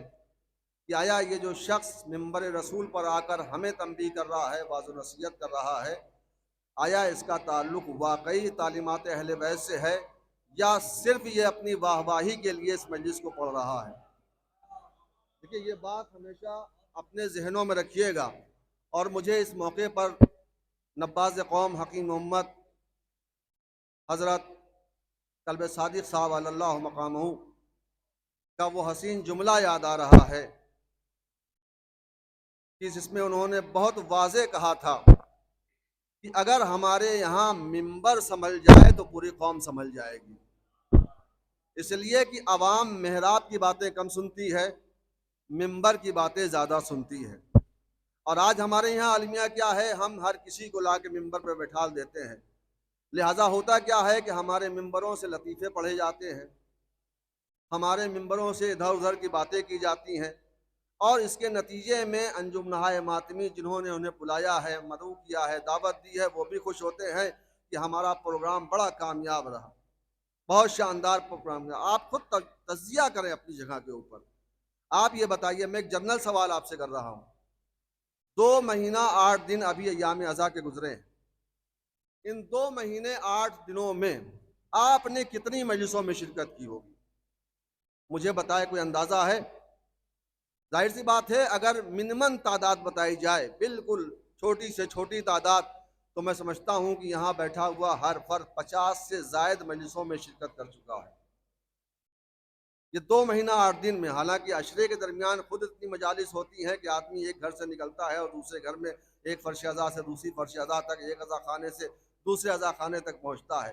کہ آیا یہ جو شخص ممبر رسول پر آ کر ہمیں تنبیہ کر رہا ہے، واعظ و نصیحت کر رہا ہے، آیا اس کا تعلق واقعی تعلیمات اہل بیت سے ہے یا صرف یہ اپنی واہ واہی کے لیے اس مجلس کو پڑھ رہا ہے؟ دیکھیے یہ بات ہمیشہ اپنے ذہنوں میں رکھیے گا، اور مجھے اس موقع پر نباز قوم حکیم محمد حضرت قلب صادق صاحب علی اللہ مقامہ کا وہ حسین جملہ یاد آ رہا ہے کہ جس میں انہوں نے بہت واضح کہا تھا کہ اگر ہمارے یہاں ممبر سنبھل جائے تو پوری قوم سنبھل جائے گی، اس لیے کہ عوام محراب کی باتیں کم سنتی ہے، ممبر کی باتیں زیادہ سنتی ہے۔ اور آج ہمارے یہاں المیہ کیا ہے، ہم ہر کسی کو لا کے ممبر پہ بٹھا دیتے ہیں، لہٰذا ہوتا کیا ہے کہ ہمارے ممبروں سے لطیفے پڑھے جاتے ہیں، ہمارے ممبروں سے ادھر ادھر کی باتیں کی جاتی ہیں، اور اس کے نتیجے میں انجم نہائے ماتمی جنہوں نے انہیں بلایا ہے، مدعو کیا ہے، دعوت دی ہے، وہ بھی خوش ہوتے ہیں کہ ہمارا پروگرام بڑا کامیاب رہا، بہت شاندار پروگرام رہا۔ آپ خود تجزیہ کریں اپنی جگہ کے اوپر۔ آپ یہ بتائیے، میں ایک جنرل سوال آپ سے کر رہا ہوں، 2 مہینہ 8 دن ابھی ایام ازا کے گزرے ہیں، ان 2 مہینے 8 دنوں میں آپ نے کتنی مجلسوں میں شرکت کی ہوگی؟ مجھے بتائے، کوئی اندازہ ہے؟ ظاہر سی بات ہے اگر منیمم تعداد بتائی جائے، بالکل چھوٹی سے چھوٹی تعداد، تو میں سمجھتا ہوں کہ یہاں بیٹھا ہوا ہر فرد 50 سے زائد مجلسوں میں شرکت کر چکا ہے۔ یہ 2 مہینہ 8 دن میں، حالانکہ عشرے کے درمیان خود اتنی مجالس ہوتی ہیں کہ آدمی ایک گھر سے نکلتا ہے اور دوسرے گھر میں ایک فرش عزا سے دوسری فرش عزا تک، ایک عزا خانے سے دوسرے عزا خانے تک پہنچتا ہے۔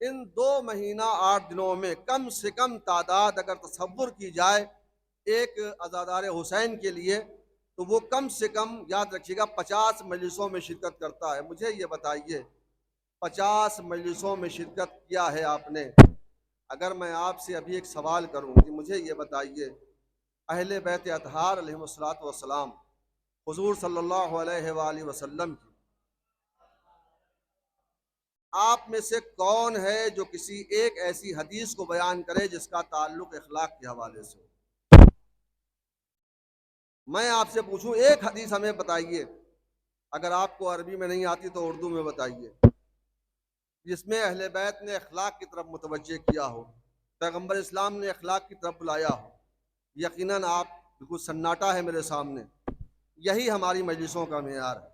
ان 2 مہینہ 8 دنوں میں کم سے کم تعداد اگر تصور کی جائے ایک عزادار حسین کے لیے، تو وہ کم سے کم یاد رکھیے گا 50 مجلسوں میں شرکت کرتا ہے۔ مجھے یہ بتائیے 50 مجلسوں میں شرکت کیا ہے آپ نے؟ اگر میں آپ سے ابھی ایک سوال کروں کہ مجھے یہ بتائیے، اہل بیت اطہار علیہم الصلوۃ والسلام، حضور صلی اللہ علیہ وآلہ وسلم کی آپ میں سے کون ہے جو کسی ایک ایسی حدیث کو بیان کرے جس کا تعلق اخلاق کے حوالے سے ہو؟ میں آپ سے پوچھوں ایک حدیث ہمیں بتائیے، اگر آپ کو عربی میں نہیں آتی تو اردو میں بتائیے، جس میں اہل بیت نے اخلاق کی طرف متوجہ کیا ہو، پیغمبر اسلام نے اخلاق کی طرف بلایا ہو۔ یقیناً آپ بالکل سناٹا ہے میرے سامنے، یہی ہماری مجلسوں کا معیار ہے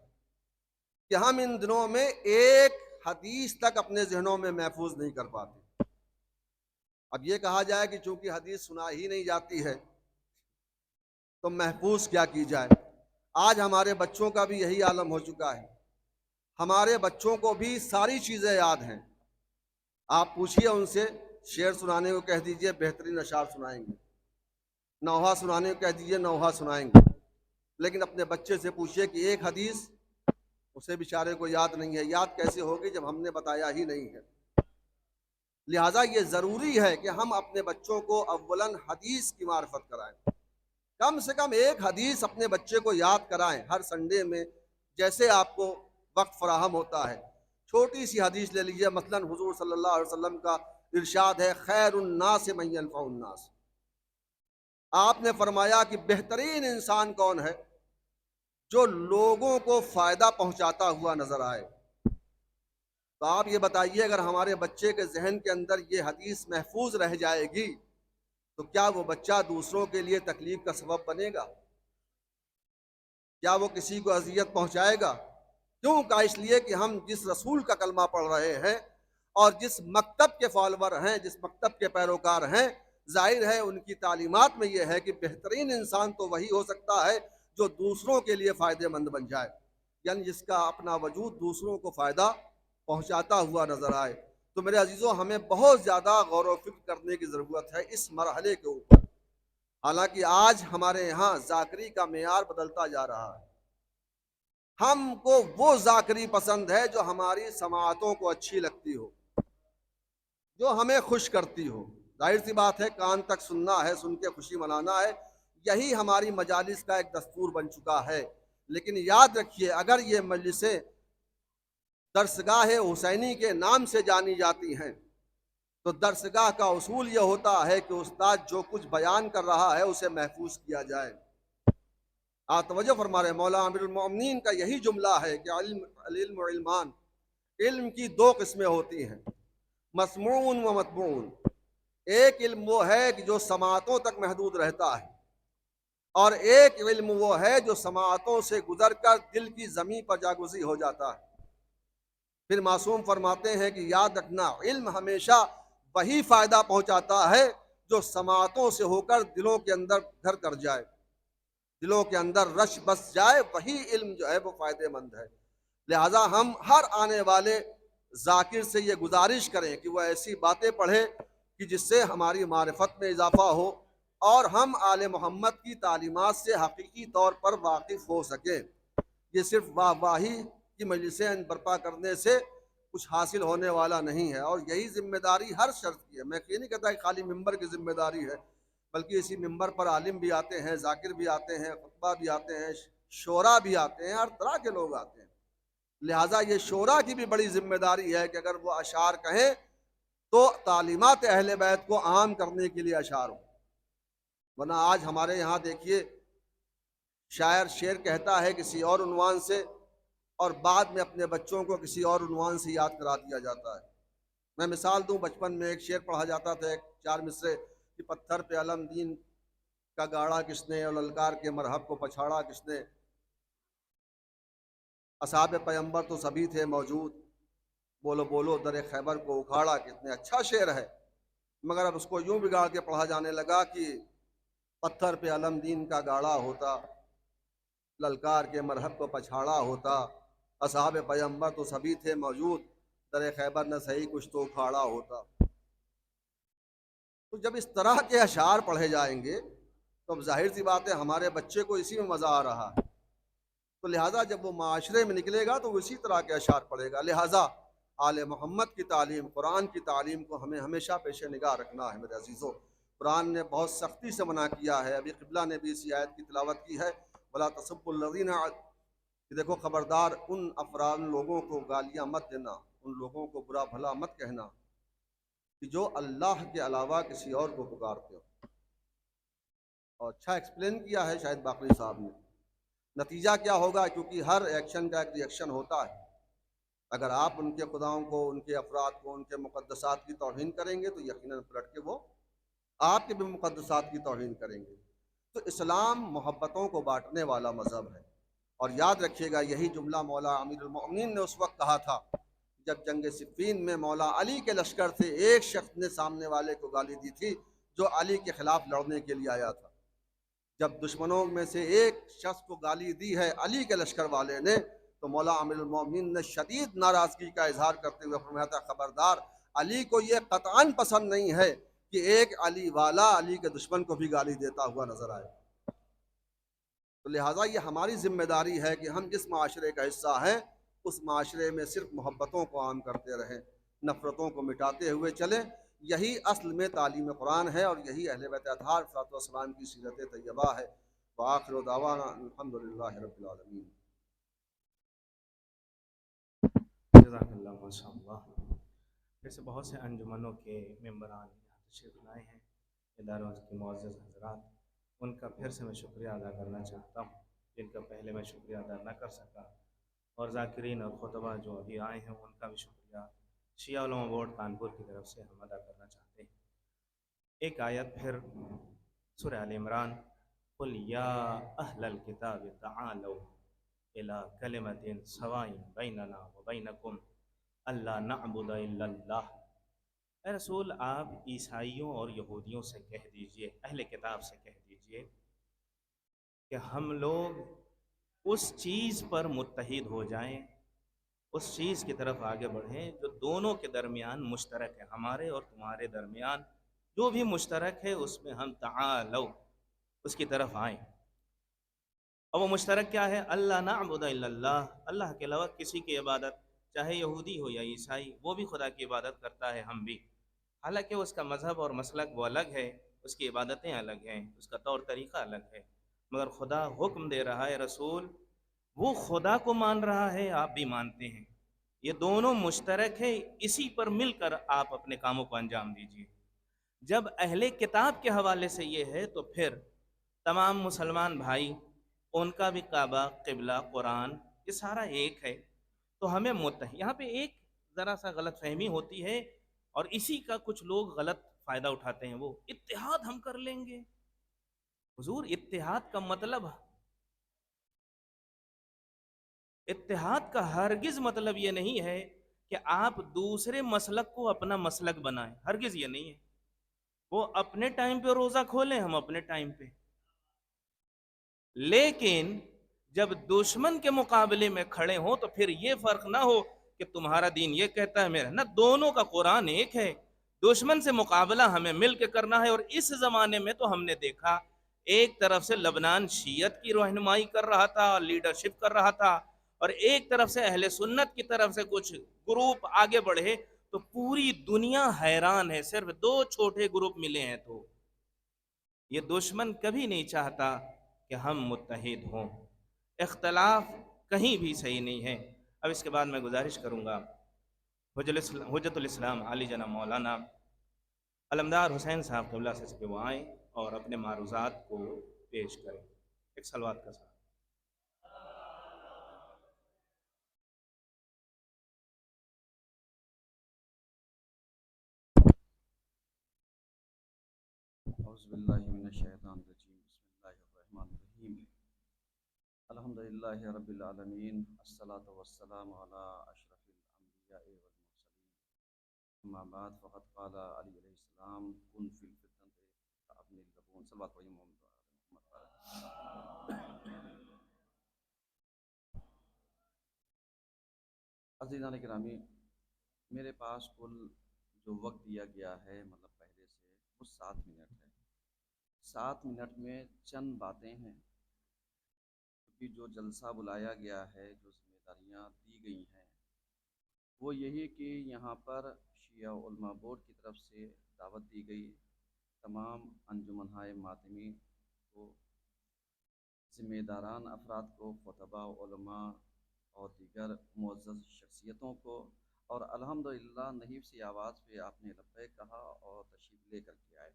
کہ ہم ان دنوں میں ایک حدیث تک اپنے ذہنوں میں محفوظ نہیں کر پاتے۔ اب یہ کہا جائے کہ چونکہ حدیث سنا ہی نہیں جاتی ہے تو محفوظ کیا کی جائے؟ آج ہمارے بچوں کا بھی یہی عالم ہو چکا ہے، ہمارے بچوں کو بھی ساری چیزیں یاد ہیں۔ آپ پوچھئے ان سے، شعر سنانے کو کہہ دیجئے بہترین اشعار سنائیں گے، نوحہ سنانے کو کہہ دیجئے نوحہ سنائیں گے، لیکن اپنے بچے سے پوچھئے کہ ایک حدیث، اسے بیچارے کو یاد نہیں ہے۔ یاد کیسے ہوگی جب ہم نے بتایا ہی نہیں ہے؟ لہٰذا یہ ضروری ہے کہ ہم اپنے بچوں کو اولاً حدیث کی معرفت کرائیں، کم سے کم ایک حدیث اپنے بچے کو یاد کرائیں ہر سنڈے میں، جیسے آپ کو وقت فراہم ہوتا ہے۔ چھوٹی سی حدیث لے لیجیے، مثلاً حضور صلی اللہ علیہ وسلم کا ارشاد ہے خیر الناس من ینفع الناس، آپ نے فرمایا کہ بہترین انسان کون ہے؟ جو لوگوں کو فائدہ پہنچاتا ہوا نظر آئے۔ تو آپ یہ بتائیے اگر ہمارے بچے کے ذہن کے اندر یہ حدیث محفوظ رہ جائے گی تو کیا وہ بچہ دوسروں کے لیے تکلیف کا سبب بنے گا؟ کیا وہ کسی کو اذیت پہنچائے گا؟ کیوں کا؟ اس لیے کہ ہم جس رسول کا کلمہ پڑھ رہے ہیں اور جس مکتب کے فالوور ہیں، جس مکتب کے پیروکار ہیں، ظاہر ہے ان کی تعلیمات میں یہ ہے کہ بہترین انسان تو وہی ہو سکتا ہے جو دوسروں کے لیے فائدہ مند بن جائے، یعنی جس کا اپنا وجود دوسروں کو فائدہ پہنچاتا ہوا نظر آئے۔ تو میرے عزیزوں، ہمیں بہت زیادہ غور و فکر کرنے کی ضرورت ہے اس مرحلے کے اوپر۔ حالانکہ آج ہمارے یہاں ذاکری کا معیار بدلتا جا رہا ہے، ہم کو وہ ذاکری پسند ہے جو ہماری سماعتوں کو اچھی لگتی ہو، جو ہمیں خوش کرتی ہو۔ ظاہر سی بات ہے کان تک سننا ہے، سن کے خوشی منانا ہے، یہی ہماری مجالس کا ایک دستور بن چکا ہے۔ لیکن یاد رکھیے اگر یہ مجلسیں درسگاہ حسینی کے نام سے جانی جاتی ہیں تو درسگاہ کا اصول یہ ہوتا ہے کہ استاد جو کچھ بیان کر رہا ہے اسے محفوظ کیا جائے۔ آپ توجہ فرما رہے ہیں، مولانا امیر المومنین کا یہی جملہ ہے کہ العلم و علمان، علم کی دو قسمیں ہوتی ہیں، مسموع و مطبوع۔ ایک علم وہ ہے کہ جو سماعتوں تک محدود رہتا ہے، اور ایک علم وہ ہے جو سماعتوں سے گزر کر دل کی زمین پر جاگزی ہو جاتا ہے۔ پھر معصوم فرماتے ہیں کہ یاد رکھنا علم ہمیشہ وہی فائدہ پہنچاتا ہے جو سماعتوں سے ہو کر دلوں کے اندر گھر کر جائے، دلوں کے اندر رش بس جائے، وہی علم جو ہے وہ فائدے مند ہے۔ لہٰذا ہم ہر آنے والے ذاکر سے یہ گزارش کریں کہ وہ ایسی باتیں پڑھے کہ جس سے ہماری معرفت میں اضافہ ہو اور ہم آل محمد کی تعلیمات سے حقیقی طور پر واقف ہو سکیں۔ یہ صرف واہ واہی کی مجلسیں برپا کرنے سے کچھ حاصل ہونے والا نہیں ہے، اور یہی ذمہ داری ہر شخص کی ہے۔ میں یہ نہیں کہتا کہ خالی ممبر کی ذمہ داری ہے، بلکہ اسی ممبر پر عالم بھی آتے ہیں، ذاکر بھی آتے ہیں، خطبہ بھی آتے ہیں، شعراء بھی آتے ہیں، ہر طرح کے لوگ آتے ہیں۔ لہٰذا یہ شعراء کی بھی بڑی ذمہ داری ہے کہ اگر وہ اشعار کہیں تو تعلیمات اہل بیت کو عام کرنے کے لیے اشعار ہوں، ورنہ آج ہمارے یہاں دیکھیے شاعر شعر کہتا ہے کسی اور عنوان سے اور بعد میں اپنے بچوں کو کسی اور عنوان سے یاد کرا دیا جاتا ہے۔ میں مثال دوں، بچپن میں ایک شعر پڑھا جاتا تھا، ایک 4 مصرے کہ پتھر پہ علم دین کا گاڑا کس نے اور للکار کے مرحب کو پچھاڑا کس نے، اصحاب پیمبر تو سبھی تھے موجود، بولو بولو در خیبر کو اکھاڑا کس نے۔ اچھا شعر ہے، مگر اب اس کو یوں بگاڑ کے پڑھا جانے لگا کہ پتھر پہ علم دین کا گاڑا ہوتا، للکار کے مرحب کو پچھاڑا ہوتا، اصحاب پیمبر تو سبھی تھے موجود، در خیبر نہ صحیح کچھ تو اکھاڑا ہوتا۔ تو جب اس طرح کے اشعار پڑھے جائیں گے تو اب ظاہر سی بات ہے ہمارے بچے کو اسی میں مزہ آ رہا ہے، تو لہٰذا جب وہ معاشرے میں نکلے گا تو وہ اسی طرح کے اشعار پڑھے گا۔ لہٰذا آل محمد کی تعلیم، قرآن کی تعلیم کو ہمیں ہمیشہ پیش نگاہ رکھنا ہے۔ میرے عزیزو، قرآن نے بہت سختی سے منع کیا ہے، ابھی قبلہ نے بھی اسی آیت کی تلاوت کی ہے، وَلَا تَسُبُّوا الَّذِينَ، کہ دیکھو خبردار ان افراد لوگوں کو گالیاں مت دینا، ان لوگوں کو برا بھلا مت کہنا کہ جو اللہ کے علاوہ کسی اور کو پکارتے ہو۔ اور اچھا ایکسپلین کیا ہے شاید باقری صاحب نے۔ نتیجہ کیا ہوگا؟ کیونکہ ہر ایکشن کا ایک ری ایکشن ہوتا ہے۔ اگر آپ ان کے خداؤں کو، ان کے افراد کو، ان کے مقدسات کی توہین کریں گے تو یقیناً پلٹ کے وہ آپ کے بھی مقدسات کی توہین کریں گے۔ تو اسلام محبتوں کو بانٹنے والا مذہب ہے، اور یاد رکھیے گا یہی جملہ مولا امیر المومنین نے اس وقت کہا تھا جب جنگ صفین میں مولا علی کے لشکر سے ایک شخص نے سامنے والے کو گالی دی تھی جو علی کے خلاف لڑنے کے لیے آیا تھا۔ جب دشمنوں میں سے ایک شخص کو گالی دی ہے علی کے لشکر والے نے تو مولا امیر المومنین نے شدید ناراضگی کا اظہار کرتے ہوئے فرمایا تھا خبردار، علی کو یہ قطعاً پسند نہیں ہے کہ ایک علی والا علی کے دشمن کو بھی گالی دیتا ہوا نظر آئے۔ تو لہٰذا یہ ہماری ذمہ داری ہے کہ ہم جس معاشرے کا حصہ ہیں اس معاشرے میں صرف محبتوں کو عام کرتے رہیں، نفرتوں کو مٹاتے ہوئے چلیں۔ یہی اصل میں تعلیم قرآن ہے، اور یہی اہل بیت اطہار صلی اللہ علیہ وسلم کی سیرت طیبہ ہے۔ وآخر دعوانا الحمدللہ رب العالمین۔ جزاک اللہ، ماشاء اللہ۔ جیسے بہت سے انجمنوں کے ممبران یہاں تشریف لائے ہیں، اداروں کے معزز حضرات، ان کا پھر سے میں شکریہ ادا کرنا چاہتا ہوں جن کا پہلے میں شکریہ ادا نہ کر سکا، اور ذاکرین اور خطبہ جو ابھی آئے ہیں ان کا بھی شکریہ شیعہ علماء بورڈ کانپور کی طرف سے ہم ادا کرنا چاہتے ہیں۔ ایک آیت پھر سورہ آل عمران، قُلْ يَا أَهْلَ الْكِتَابِ تَعَالَوْا إِلَىٰ كَلِمَةٍ سَوَاءٍ بَيْنَنَا وَبَيْنَكُمْ أَلَّا نَعْبُدَ إِلَّا اللَّهَ۔ اے رسول، آپ عیسائیوں اور یہودیوں سے کہہ دیجئے، اہل کتاب سے کہہ دیجئے کہ ہم لوگ اس چیز پر متحد ہو جائیں، اس چیز کی طرف آگے بڑھیں جو دونوں کے درمیان مشترک ہے، ہمارے اور تمہارے درمیان جو بھی مشترک ہے اس میں ہم تعالو، اس کی طرف آئیں۔ اور وہ مشترک کیا ہے؟ اللہ نعبد الا اللہ، اللہ کے علاوہ کسی کی عبادت، چاہے یہودی ہو یا عیسائی، وہ بھی خدا کی عبادت کرتا ہے، ہم بھی، حالانکہ اس کا مذہب اور مسلک وہ الگ ہے، اس کی عبادتیں الگ ہیں، اس کا طور طریقہ الگ ہے، مگر خدا حکم دے رہا ہے، رسول وہ خدا کو مان رہا ہے، آپ بھی مانتے ہیں، یہ دونوں مشترک ہیں، اسی پر مل کر آپ اپنے کاموں کو انجام دیجیے۔ جب اہل کتاب کے حوالے سے یہ ہے تو پھر تمام مسلمان بھائی، ان کا بھی کعبہ، قبلہ، قرآن، یہ سارا ایک ہے، تو ہمیں متحد، یہاں پہ ایک ذرا سا غلط فہمی ہوتی ہے اور اسی کا کچھ لوگ غلط فائدہ اٹھاتے ہیں، وہ اتحاد ہم کر لیں گے۔ حضور اتحاد کا مطلب، اتحاد کا ہرگز مطلب یہ نہیں ہے کہ آپ دوسرے مسلک کو اپنا مسلک بنائیں، ہرگز یہ نہیں ہے۔ وہ اپنے ٹائم پہ روزہ کھولیں، ہم اپنے ٹائم پہ، لیکن جب دشمن کے مقابلے میں کھڑے ہوں تو پھر یہ فرق نہ ہو کہ تمہارا دین یہ کہتا ہے میرا، نہ، دونوں کا قرآن ایک ہے۔ دشمن سے مقابلہ ہمیں مل کے کرنا ہے، اور اس زمانے میں تو ہم نے دیکھا ایک طرف سے لبنان شیعت کی رہنمائی کر رہا تھا، لیڈرشپ کر رہا تھا، اور ایک طرف سے اہل سنت کی طرف سے کچھ گروپ آگے بڑھے، تو پوری دنیا حیران ہے، صرف 2 چھوٹے گروپ ملے ہیں۔ تو یہ دشمن کبھی نہیں چاہتا کہ ہم متحد ہوں، اختلاف کہیں بھی صحیح نہیں ہے۔ اب اس کے بعد میں گزارش کروں گا حجت الاسلام علی جناب مولانا علمدار حسین صاحب قبلہ سے کہ وہ آئیں اور اپنے معروضات کو پیش کریں، ایک صلوات کا ساتھ۔ اعوذ باللہ من الشیطان الرجیم، بسم اللہ الرحمن الرحیم، الحمدللہ رب العالمین، الصلاۃ والسلام علی اشرف الانبیاء والمرسلین، اما بعد فقد قال علی علیہ السلام کن فی الفتنۃ ابن اللبون، صلوات پڑھیے محمد۔ عزیزان گرامی، میرے پاس کل جو وقت دیا گیا ہے، مطلب پہلے سے، وہ 7 منٹ ہے۔ 7 منٹ میں چند باتیں ہیں، کیونکہ جو جلسہ بلایا گیا ہے، جو ذمہ داریاں دی گئی ہیں، وہ یہی کہ یہاں پر شیعہ علماء بورڈ کی طرف سے دعوت دی گئی، تمام انجمنہائے ماتمی کو، ذمہ داران افراد کو، خطباء، علماء اور دیگر معزز شخصیتوں کو، اور الحمدللہ نحیف سی آواز پہ آپ نے لبیک کہا اور تشریف لے کر کے آئے۔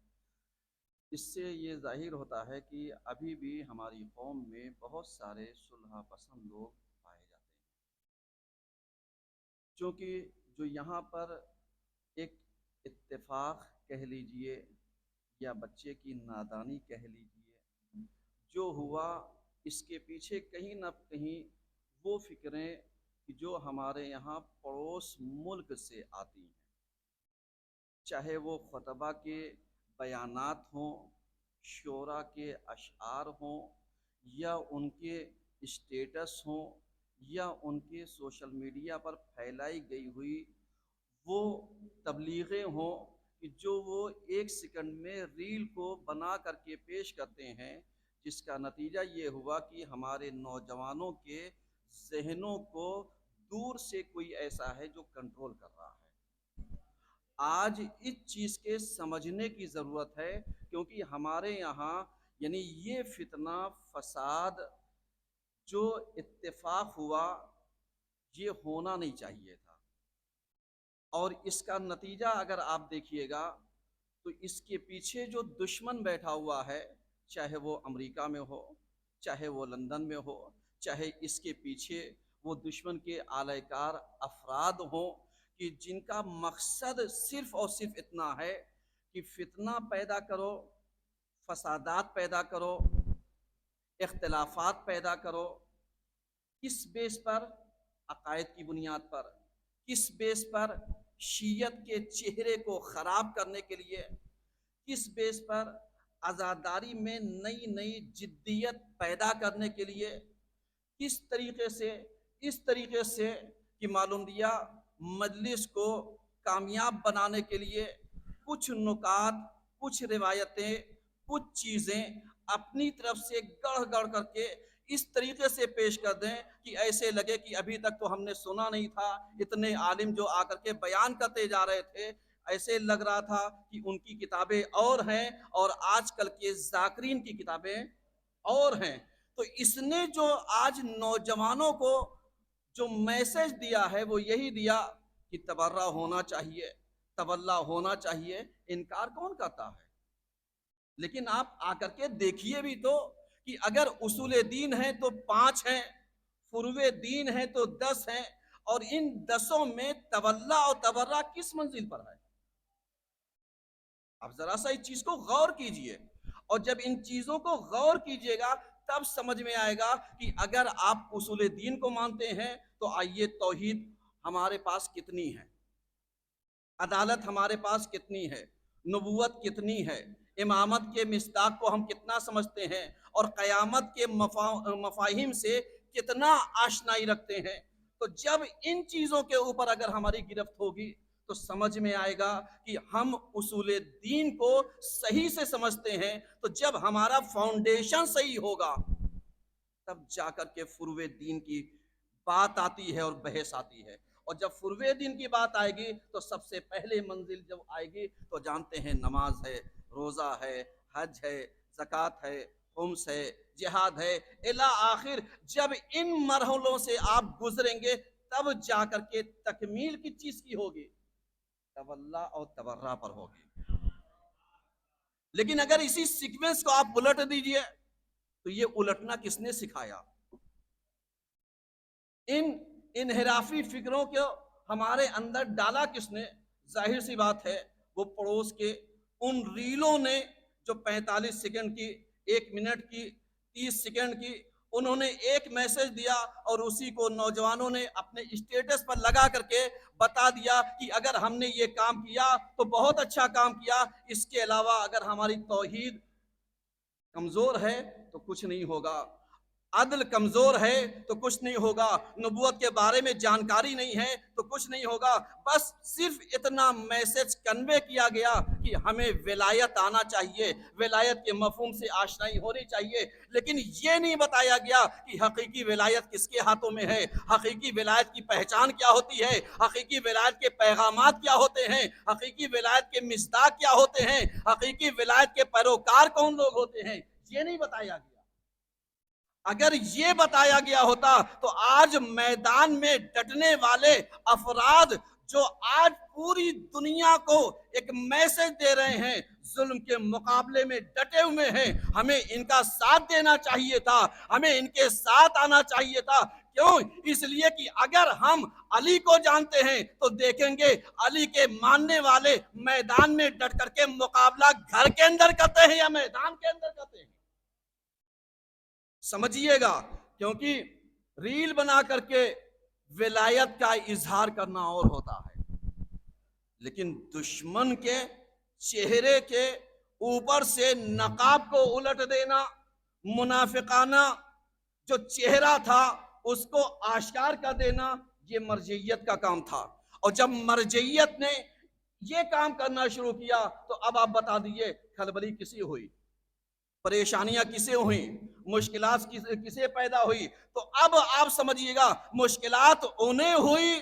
اس سے یہ ظاہر ہوتا ہے کہ ابھی بھی ہماری قوم میں بہت سارے صلح پسند لوگ پائے جاتے ہیں، چونکہ جو یہاں پر ایک اتفاق کہہ لیجئے یا بچے کی نادانی کہہ لیجئے، جو ہوا اس کے پیچھے کہیں نہ کہیں وہ فکریں جو ہمارے یہاں پڑوس ملک سے آتی ہیں، چاہے وہ خطبہ کے بیانات ہوں، شعراء کے اشعار ہوں، یا ان کے اسٹیٹس ہوں، یا ان کے سوشل میڈیا پر پھیلائی گئی ہوئی وہ تبلیغیں ہوں، کہ جو وہ 1 سیکنڈ میں ریل کو بنا کر کے پیش کرتے ہیں، جس کا نتیجہ یہ ہوا کہ ہمارے نوجوانوں کے ذہنوں کو دور سے کوئی ایسا ہے جو کنٹرول کر رہا ہے۔ آج اس چیز کے سمجھنے کی ضرورت ہے، کیونکہ ہمارے یہاں یعنی یہ فتنہ فساد جو اتفاق ہوا، یہ ہونا نہیں چاہیے تھا، اور اس کا نتیجہ اگر آپ دیکھیے گا تو اس کے پیچھے جو دشمن بیٹھا ہوا ہے، چاہے وہ امریکہ میں ہو، چاہے وہ لندن میں ہو، چاہے اس کے پیچھے وہ دشمن کے اعلی کار افراد ہوں، کہ جن کا مقصد صرف اور صرف اتنا ہے کہ فتنہ پیدا کرو، فسادات پیدا کرو، اختلافات پیدا کرو۔ کس بیس پر؟ عقائد کی بنیاد پر۔ کس بیس پر؟ شیعت کے چہرے کو خراب کرنے کے لیے۔ کس بیس پر؟ عزاداری میں نئی نئی جدیت پیدا کرنے کے لیے۔ کس طریقے سے؟ اس طریقے سے کہ معلوم دیا مجلس کو کامیاب بنانے کے لیے کچھ نکات، کچھ روایتیں، کچھ چیزیں اپنی طرف سے گڑھ گڑھ کر کے اس طریقے سے پیش کر دیں کہ ایسے لگے کہ ابھی تک تو ہم نے سنا نہیں تھا، اتنے عالم جو آ کر کے بیان کرتے جا رہے تھے، ایسے لگ رہا تھا کہ ان کی کتابیں اور ہیں اور آج کل کے ذاکرین کی کتابیں اور ہیں۔ تو اس نے جو آج نوجوانوں کو جو میسج دیا ہے وہ یہی دیا کہ تبرہ ہونا چاہیے، تولا ہونا چاہیے۔ انکار کون کرتا ہے؟ لیکن آپ آ کر کے دیکھیے بھی تو کہ اگر اصول دین ہیں تو 5 ہیں، فروع دین ہیں تو 10 ہیں، اور ان 10 میں تولا اور تبرہ کس منزل پر ہے؟ آپ ذرا سا اس چیز کو غور کیجئے، اور جب ان چیزوں کو غور کیجئے گا تب سمجھ میں آئے گا کہ اگر آپ اصول دین کو مانتے ہیں تو آئیے توحید ہمارے پاس کتنی ہے، عدالت ہمارے پاس کتنی ہے، نبوت کتنی ہے، امامت کے مصداق کو ہم کتنا سمجھتے ہیں، اور قیامت کے مفاہیم سے کتنا آشنائی رکھتے ہیں۔ تو جب ان چیزوں کے اوپر اگر ہماری گرفت ہوگی تو سمجھ میں آئے گا کہ ہم اصول دین کو صحیح سے سمجھتے ہیں۔ تو جب ہمارا فاؤنڈیشن صحیح ہوگا تب جا کر کے فروع دین کی بات آتی ہے اور بحث آتی ہے، اور جب فروع دین کی بات آئے گی تو سب سے پہلے منزل جب آئے گی تو جانتے ہیں نماز ہے، روزہ ہے، حج ہے، زکوٰۃ ہے، خمس ہے، جہاد ہے، الی آخر۔ جب ان مرحلوں سے آپ گزریں گے تب جا کر کے تکمیل کس چیز کی ہوگی؟ تولا اور تبرہ پر ہوگی۔ لیکن اگر اسی سیکوینس کو آپ الٹ دیجئے تو یہ الٹنا کس نے سکھایا؟ ان انحرافی فکروں کو ہمارے اندر ڈالا کس نے؟ ظاہر سی بات ہے وہ پڑوس کے ان ریلوں نے جو 45 سیکنڈ کی، 1 منٹ کی، 30 سیکنڈ کی، انہوں نے ایک میسج دیا اور اسی کو نوجوانوں نے اپنے اسٹیٹس پر لگا کر کے بتا دیا کہ اگر ہم نے یہ کام کیا تو بہت اچھا کام کیا، اس کے علاوہ اگر ہماری توحید کمزور ہے تو کچھ نہیں ہوگا، عدل کمزور ہے تو کچھ نہیں ہوگا، نبوت کے بارے میں جانکاری نہیں ہے تو کچھ نہیں ہوگا۔ بس صرف اتنا میسج کنوے کیا گیا کہ ہمیں ولایت آنا چاہیے، ولایت کے مفہوم سے آشنائی ہونی چاہیے، لیکن یہ نہیں بتایا گیا کہ حقیقی ولایت کس کے ہاتھوں میں ہے، حقیقی ولایت کی پہچان کیا ہوتی ہے، حقیقی ولایت کے پیغامات کیا ہوتے ہیں، حقیقی ولایت کے مصداق کیا ہوتے ہیں، حقیقی ولایت کے پیروکار کون لوگ ہوتے ہیں، یہ نہیں بتایا گیا۔ اگر یہ بتایا گیا ہوتا تو آج میدان میں ڈٹنے والے افراد جو آج پوری دنیا کو ایک میسج دے رہے ہیں، ظلم کے مقابلے میں ڈٹے ہوئے ہیں، ہمیں ان کا ساتھ دینا چاہیے تھا، ہمیں ان کے ساتھ آنا چاہیے تھا۔ کیوں؟ اس لیے کہ اگر ہم علی کو جانتے ہیں تو دیکھیں گے علی کے ماننے والے میدان میں ڈٹ کر کے مقابلہ گھر کے اندر کرتے ہیں یا میدان کے اندر کرتے ہیں۔ سمجھیے گا، کیونکہ ریل بنا کر کے ولایت کا اظہار کرنا اور ہوتا ہے، لیکن دشمن کے چہرے کے اوپر سے نقاب کو الٹ دینا، منافقانہ جو چہرہ تھا اس کو آشکار کر دینا، یہ مرجعیت کا کام تھا۔ اور جب مرجعیت نے یہ کام کرنا شروع کیا تو اب آپ بتا دیجئے کھلبلی کسی ہوئی، پریشانیاں کسے ہوئیں، مشکلات کسے پیدا ہوئی؟ تو اب آپ سمجھیے گا مشکلات انہیں ہوئی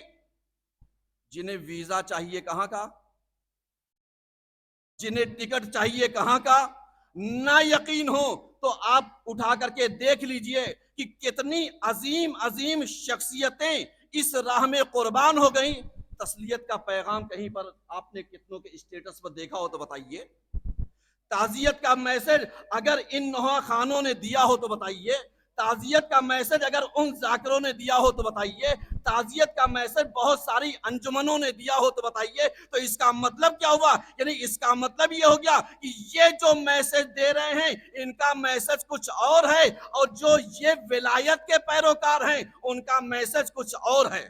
جنہیں ویزا چاہیے کہاں کا، جنہیں ٹکٹ چاہیے کہاں کا۔ نہ یقین ہو تو آپ اٹھا کر کے دیکھ لیجئے کہ کتنی عظیم عظیم شخصیتیں اس راہ میں قربان ہو گئیں۔ تسلیت کا پیغام کہیں پر آپ نے کتنوں کے اسٹیٹس پر دیکھا ہو تو بتائیے، تعزیت کا میسج اگر ان نوحہ خانوں نے دیا ہو تو بتائیے، تعزیت کا میسج اگر ان ذاکروں نے دیا ہو تو بتائیے، تعزیت کا میسج بہت ساری انجمنوں نے دیا ہو تو بتائیے۔ تو اس کا مطلب کیا ہوا؟ یعنی اس کا مطلب یہ ہو گیا کہ یہ جو میسج دے رہے ہیں ان کا میسج کچھ اور ہے، اور جو یہ ولایت کے پیروکار ہیں ان کا میسج کچھ اور ہے۔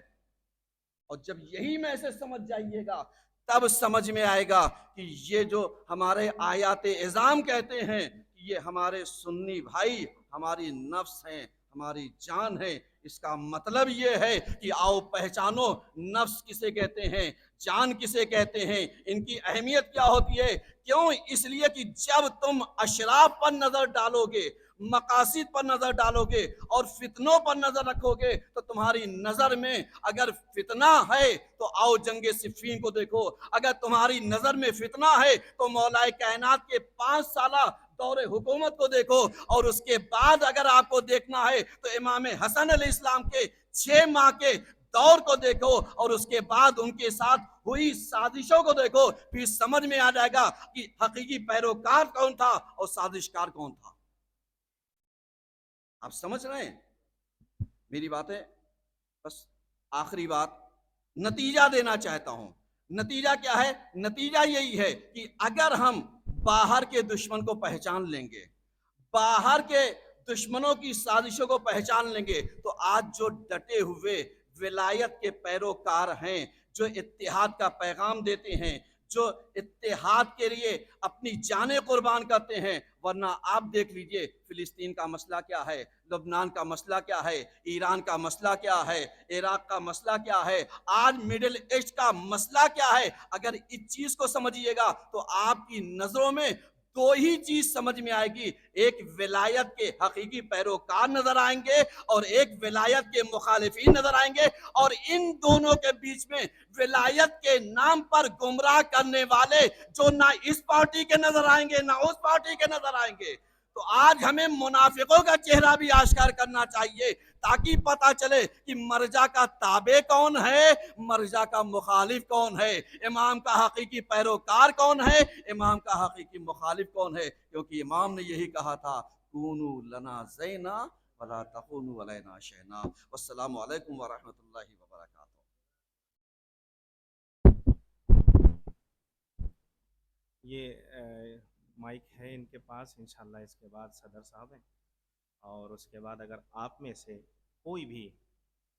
اور جب یہی میسج سمجھ جائیے گا تب سمجھ میں آئے گا کہ یہ جو ہمارے آیات اعظام کہتے ہیں یہ ہمارے سنی بھائی ہماری نفس ہیں، ہماری جان ہے۔ اس کا مطلب یہ ہے کہ آؤ پہچانو نفس کسے کہتے ہیں، جان کسے کہتے ہیں، ان کی اہمیت کیا ہوتی ہے۔ کیوں؟ اس لیے کہ جب تم اشراف پر نظر ڈالو گے، مقاصد پر نظر ڈالو گے اور فتنوں پر نظر رکھو گے تو تمہاری نظر میں اگر فتنہ ہے تو آؤ جنگ صفین کو دیکھو، اگر تمہاری نظر میں فتنہ ہے تو مولا کائنات کے 5 سالہ دور حکومت کو دیکھو، اور اس کے بعد اگر آپ کو دیکھنا ہے تو امام حسن علیہ السلام کے 6 ماہ کے دور کو دیکھو، اور اس کے بعد ان کے ساتھ ہوئی سازشوں کو دیکھو، پھر سمجھ میں آ جائے گا کہ حقیقی پیروکار کون تھا اور سازشکار کون تھا۔ آپ سمجھ رہے ہیں میری باتیں؟ بس آخری بات نتیجہ دینا چاہتا ہوں۔ نتیجہ کیا ہے؟ نتیجہ یہی ہے کہ اگر ہم باہر کے دشمن کو پہچان لیں گے، باہر کے دشمنوں کی سازشوں کو پہچان لیں گے، تو آج جو ڈٹے ہوئے ولایت کے پیروکار ہیں، جو اتحاد کا پیغام دیتے ہیں، جو اتحاد کے لیے اپنی جانیں قربان کرتے ہیں، ورنہ آپ دیکھ لیجئے فلسطین کا مسئلہ کیا ہے، لبنان کا مسئلہ کیا ہے، ایران کا مسئلہ کیا ہے، عراق کا مسئلہ کیا ہے، آج مڈل ایسٹ کا مسئلہ کیا ہے۔ اگر اس چیز کو سمجھیے گا تو آپ کی نظروں میں 2 ہی چیز سمجھ میں آئے گی، ایک ولایت کے حقیقی پیروکار نظر آئیں گے اور ایک ولایت کے مخالفین نظر آئیں گے، اور ان دونوں کے بیچ میں ولایت کے نام پر گمراہ کرنے والے جو نہ اس پارٹی کے نظر آئیں گے نہ اس پارٹی کے نظر آئیں گے۔ تو آج ہمیں منافقوں کا چہرہ بھی آشکار کرنا چاہیے تاکہ پتہ چلے کہ مرجع کا تابع کون ہے، مرجع کا مخالف کون ہے، امام کا حقیقی پیروکار کون ہے، امام کا حقیقی مخالف کون ہے، کیونکہ امام نے یہی کہا تھا کونو لنا زینا ولا تکونوا علینا شینا۔ والسلام علیکم ورحمۃ اللہ وبرکاتہ۔ یہ مائک ہے ان کے پاس، انشاءاللہ اس کے بعد صدر صاحب ہیں، اور اس کے بعد اگر آپ میں سے کوئی بھی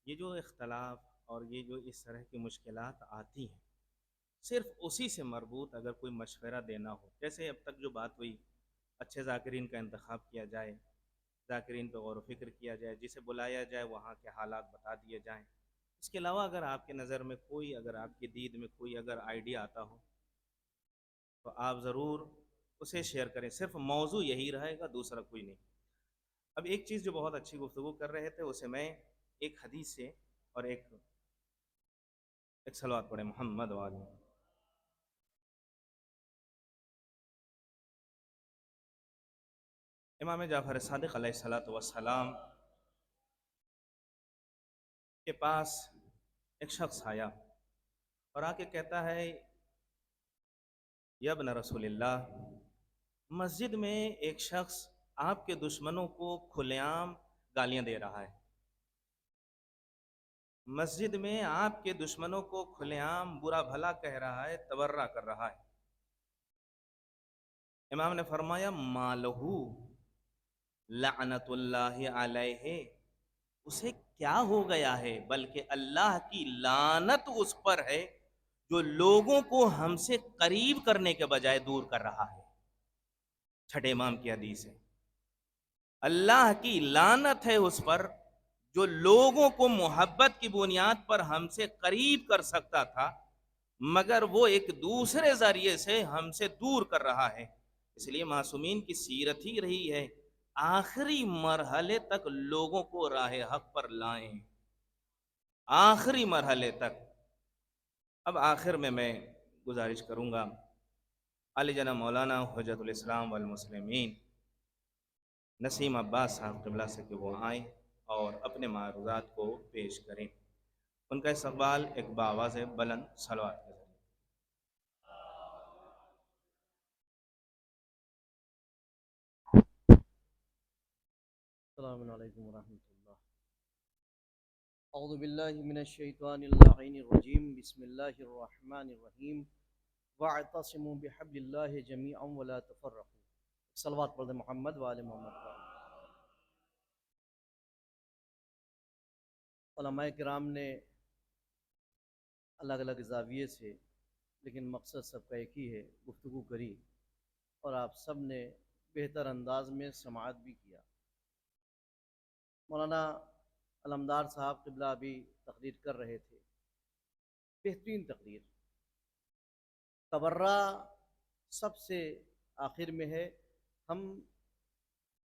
یہ جو اختلاف اور یہ جو اس طرح کی مشکلات آتی ہیں، صرف اسی سے مربوط اگر کوئی مشورہ دینا ہو، جیسے اب تک جو بات ہوئی، اچھے ذاکرین کا انتخاب کیا جائے، ذاکرین پہ غور و فکر کیا جائے، جسے بلایا جائے وہاں کے حالات بتا دیے جائیں، اس کے علاوہ اگر آپ کے نظر میں کوئی، اگر آپ کی دید میں کوئی اگر آئیڈیا آتا ہو تو آپ ضرور اسے شیئر کریں، صرف موضوع یہی رہے گا، دوسرا کوئی نہیں۔ اب ایک چیز جو بہت اچھی گفتگو کر رہے تھے اسے میں ایک حدیث سے اور ایک صلوات پڑھیں محمد وآلہ۔ امام جعفر صادق علیہ الصلوۃ والسلام کے پاس ایک شخص آیا اور آ کے کہتا ہے یا ابن رسول اللہ، مسجد میں ایک شخص آپ کے دشمنوں کو کھلے عام گالیاں دے رہا ہے، مسجد میں آپ کے دشمنوں کو کھلے عام برا بھلا کہہ رہا ہے، تبرہ کر رہا ہے۔ امام نے فرمایا مالہو لعنت اللہ علیہ، اسے کیا ہو گیا ہے، بلکہ اللہ کی لعنت اس پر ہے جو لوگوں کو ہم سے قریب کرنے کے بجائے دور کر رہا ہے۔ چھٹے امام کی حدیث ہے، اللہ کی لعنت ہے اس پر جو لوگوں کو محبت کی بنیاد پر ہم سے قریب کر سکتا تھا مگر وہ ایک دوسرے ذریعے سے ہم سے دور کر رہا ہے۔ اس لیے معصومین کی سیرت ہی رہی ہے آخری مرحلے تک لوگوں کو راہ حق پر لائیں، آخری مرحلے تک۔ اب آخر میں گزارش کروں گا علی جناب مولانا حجت الاسلام والمسلمین نسیم عباس صاحب قبلہ سے کہ وہ آئیں اور اپنے معروضات کو پیش کریں۔ ان کا استقبال ایک بآواز بلند صلوات کے ذریعے۔ السلام علیکم ورحمۃ اللہ۔ اعوذ باللہ من الشیطان اللعین الرجیم، بسم اللہ الرحمن الرحیم، واعتصموا بحبل اللہ جمیعا ولا تفرقوا۔ صلوات پڑھ دیں محمد وآل محمد۔ علماء کرام نے الگ الگ زاویے سے لیکن مقصد سب کا ایک ہی ہے، گفتگو کری اور آپ سب نے بہتر انداز میں سماعت بھی کیا۔ مولانا علمدار صاحب قبلہ بھی تقریر کر رہے تھے، بہترین تقریر۔ تبرہ سب سے آخر میں ہے، ہم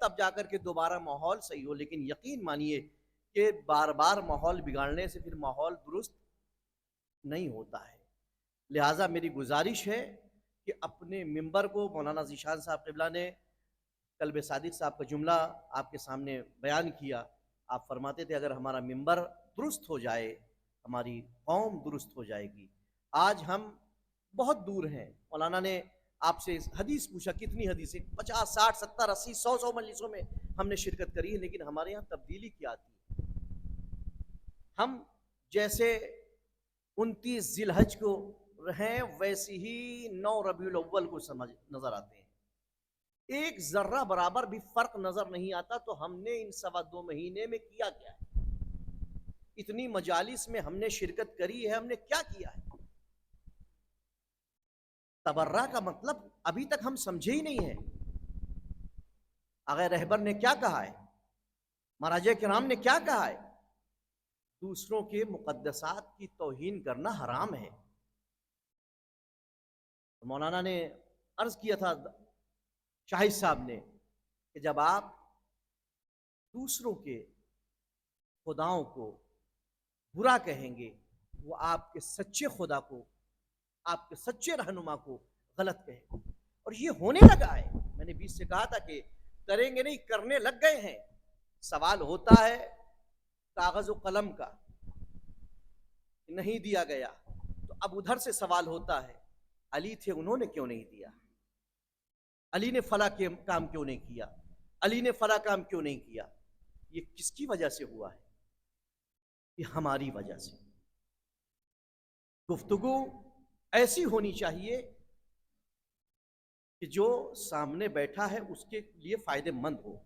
تب جا کر کے دوبارہ ماحول صحیح ہو. لیکن یقین مانیے کہ بار بار ماحول بگاڑنے سے پھر ماحول درست نہیں ہوتا ہے. لہٰذا میری گزارش ہے کہ اپنے ممبر کو مولانا ذیشان صاحب قبلہ نے قلب صادق صاحب کا جملہ آپ کے سامنے بیان کیا. آپ فرماتے تھے اگر ہمارا ممبر درست ہو جائے ہماری قوم درست ہو جائے گی. آج ہم بہت دور ہیں. مولانا نے آپ سے حدیث پوچھا, کتنی حدیثیں, 50 60 70 80 100 مجلسوں میں ہم نے شرکت کری ہے, لیکن ہمارے یہاں تبدیلی کیا آتی ہے. ہم جیسے 29 ذی الحج کو ہیں ویسی ہی 9 ربیع الاول کو سمجھ نظر آتے ہیں. ایک ذرہ برابر بھی فرق نظر نہیں آتا. تو ہم نے ان 2.25 مہینے میں کیا کیا ہے؟ اتنی مجالس میں ہم نے شرکت کری ہے, ہم نے کیا کیا ہے؟ تبرہ کا مطلب ابھی تک ہم سمجھے ہی نہیں ہیں. آغا رہبر نے کیا کہا ہے, مراجع کرام نے کیا کہا ہے؟ دوسروں کے مقدسات کی توہین کرنا حرام ہے. مولانا نے عرض کیا تھا شاہد صاحب نے کہ جب آپ دوسروں کے خداؤں کو برا کہیں گے, وہ آپ کے سچے خدا کو, آپ کے سچے رہنما کو غلط کہیں گے. اور یہ ہونے لگا ہے. میں نے بیچ سے کہا تھا کہ کریں گے نہیں, کرنے لگ گئے ہیں. سوال ہوتا ہے کاغذ و قلم کا, نہیں دیا گیا. تو اب ادھر سے سوال ہوتا ہے علی تھے انہوں نے کیوں نہیں دیا, علی نے فلاں کام کیوں نہیں کیا, علی نے فلاں کام کیوں نہیں کیا. یہ کس کی وجہ سے ہوا ہے؟ یہ ہماری وجہ سے. گفتگو ایسی ہونی چاہیے کہ جو سامنے بیٹھا ہے اس کے لیے فائدہ مند ہو.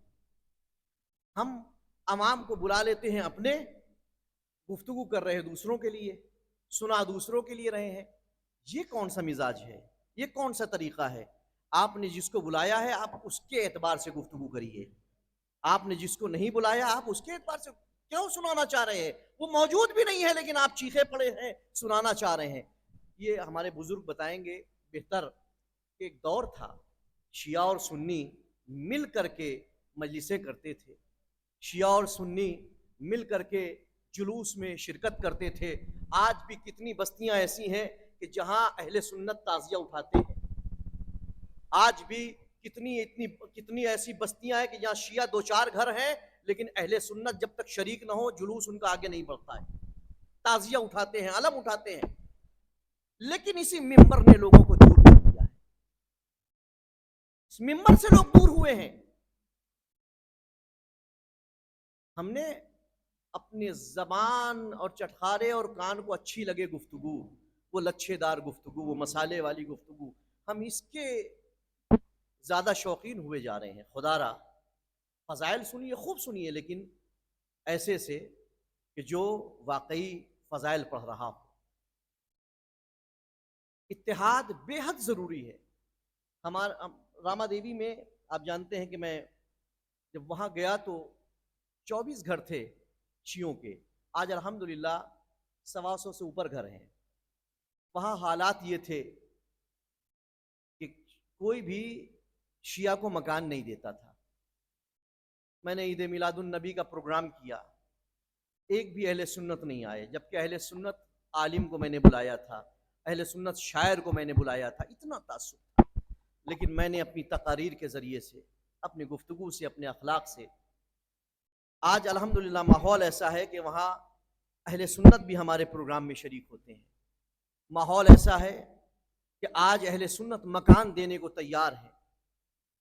ہم عوام کو بلا لیتے ہیں, اپنے گفتگو کر رہے ہیں دوسروں کے لیے, سنا دوسروں کے لیے رہے ہیں. یہ کون سا مزاج ہے, یہ کون سا طریقہ ہے؟ آپ نے جس کو بلایا ہے آپ اس کے اعتبار سے گفتگو کریے. آپ نے جس کو نہیں بلایا آپ اس کے اعتبار سے کیوں سنانا چاہ رہے ہیں؟ وہ موجود بھی نہیں ہے لیکن آپ چیخے پڑے ہیں, سنانا چاہ رہے ہیں. یہ ہمارے بزرگ بتائیں گے بہتر. ایک دور تھا شیعہ اور سنی مل کر کے مجلسیں کرتے تھے, شیعہ اور سنی مل کر کے جلوس میں شرکت کرتے تھے. آج بھی کتنی بستیاں ایسی ہیں کہ جہاں اہل سنت تعزیہ اٹھاتے ہیں. آج بھی کتنی ایسی بستیاں ہیں کہ جہاں شیعہ 2-4 گھر ہیں لیکن اہل سنت جب تک شریک نہ ہو جلوس ان کا آگے نہیں بڑھتا ہے. تعزیہ اٹھاتے ہیں, علم اٹھاتے ہیں. لیکن اسی ممبر نے لوگوں کو دور کر دیا ہے. اس ممبر سے لوگ دور ہوئے ہیں. ہم نے اپنے زبان اور چٹخارے اور کان کو اچھی لگے گفتگو, وہ لچھے دار گفتگو, وہ مسالے والی گفتگو, ہم اس کے زیادہ شوقین ہوئے جا رہے ہیں. خدا را فضائل سنیے, خوب سنیے, لیکن ایسے سے کہ جو واقعی فضائل پڑھ رہا ہو. اتحاد بے حد ضروری ہے. ہمارا راما دیوی میں آپ جانتے ہیں کہ میں جب وہاں گیا تو 24 گھر تھے شیعوں کے. آج الحمدللہ 125 سے اوپر گھر ہیں. وہاں حالات یہ تھے کہ کوئی بھی شیعہ کو مکان نہیں دیتا تھا. میں نے عید میلاد النبی کا پروگرام کیا, ایک بھی اہل سنت نہیں آئے, جبکہ اہل سنت عالم کو میں نے بلایا تھا, اہل سنت شاعر کو میں نے بلایا تھا. اتنا تعصب تھا. لیکن میں نے اپنی تقاریر کے ذریعے سے, اپنی گفتگو سے, اپنے اخلاق سے آج الحمدللہ ماحول ایسا ہے کہ وہاں اہل سنت بھی ہمارے پروگرام میں شریک ہوتے ہیں. ماحول ایسا ہے کہ آج اہل سنت مکان دینے کو تیار ہے.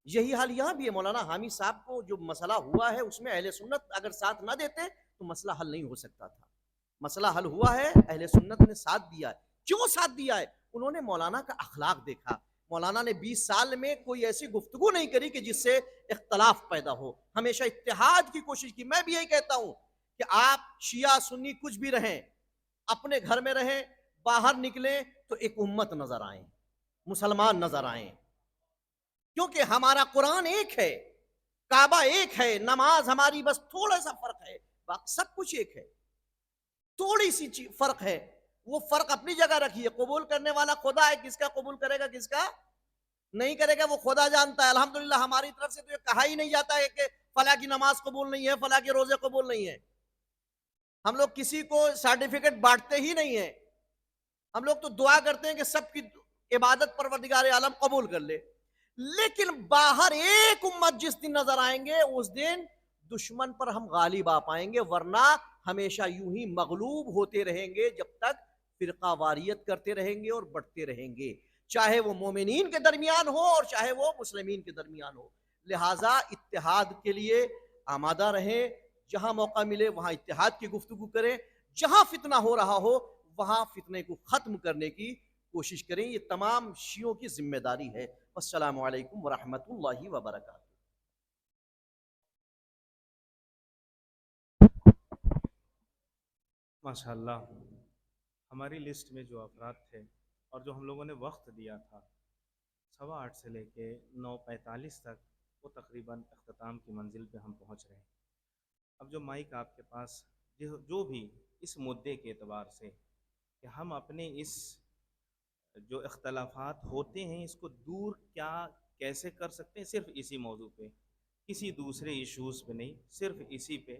یہی حال یہاں بھی ہے. مولانا حامی صاحب کو جو مسئلہ ہوا ہے اس میں اہل سنت اگر ساتھ نہ دیتے تو مسئلہ حل نہیں ہو سکتا تھا. مسئلہ حل ہوا ہے, اہل سنت نے ساتھ دیا ہے. کیوں ساتھ دیا ہے؟ انہوں نے مولانا کا اخلاق دیکھا. مولانا نے 20 سال میں کوئی ایسی گفتگو نہیں کری کہ جس سے اختلاف پیدا ہو. ہمیشہ اتحاد کی کوشش کی. میں بھی یہی کہتا ہوں کہ آپ شیعہ سنی کچھ بھی رہیں, اپنے گھر میں رہیں, باہر نکلیں تو ایک امت نظر آئیں, مسلمان نظر آئیں. کیونکہ ہمارا قرآن ایک ہے, کعبہ ایک ہے, نماز ہماری بس تھوڑا سا فرق ہے, باقی سب کچھ ایک ہے. تھوڑی سی فرق ہے, وہ فرق اپنی جگہ رکھیے. قبول کرنے والا خدا ہے, کس کا قبول کرے گا کس کا نہیں کرے گا وہ خدا جانتا ہے. الحمدللہ ہماری طرف سے تو یہ کہا ہی نہیں جاتا ہے کہ فلاں کی نماز قبول نہیں ہے, فلاں کے روزے قبول نہیں ہے. ہم لوگ کسی کو سرٹیفکیٹ بانٹتے ہی نہیں ہیں. ہم لوگ تو دعا کرتے ہیں کہ سب کی عبادت پروردگار عالم قبول کر لے. لیکن باہر ایک امت جس دن نظر آئیں گے اس دن دشمن پر ہم غالب آ پائیں گے, ورنہ ہمیشہ یوں ہی مغلوب ہوتے رہیں گے جب تک فرقہ واریت کرتے رہیں گے اور بڑھتے رہیں گے, چاہے وہ مومنین کے درمیان ہو اور چاہے وہ مسلمین کے درمیان ہو. لہٰذا اتحاد کے لیے آمادہ رہیں, جہاں موقع ملے وہاں اتحاد کی گفتگو کریں, جہاں فتنہ ہو رہا ہو وہاں فتنے کو ختم کرنے کی کوشش کریں. یہ تمام شیعوں کی ذمہ داری ہے. السلام علیکم ورحمۃ اللہ وبرکاتہ. ماشاء اللہ, ہماری لسٹ میں جو افراد تھے اور جو ہم لوگوں نے وقت دیا تھا 8:15 سے لے کے 9:45 تک, وہ تقریباً اختتام کی منزل پہ ہم پہنچ رہے ہیں. اب جو مائک آپ کے پاس, جو بھی اس مدعے کے اعتبار سے کہ ہم اپنے اس جو اختلافات ہوتے ہیں اس کو دور کیسے کر سکتے ہیں, صرف اسی موضوع پہ, کسی دوسرے ایشوز پہ نہیں, صرف اسی پہ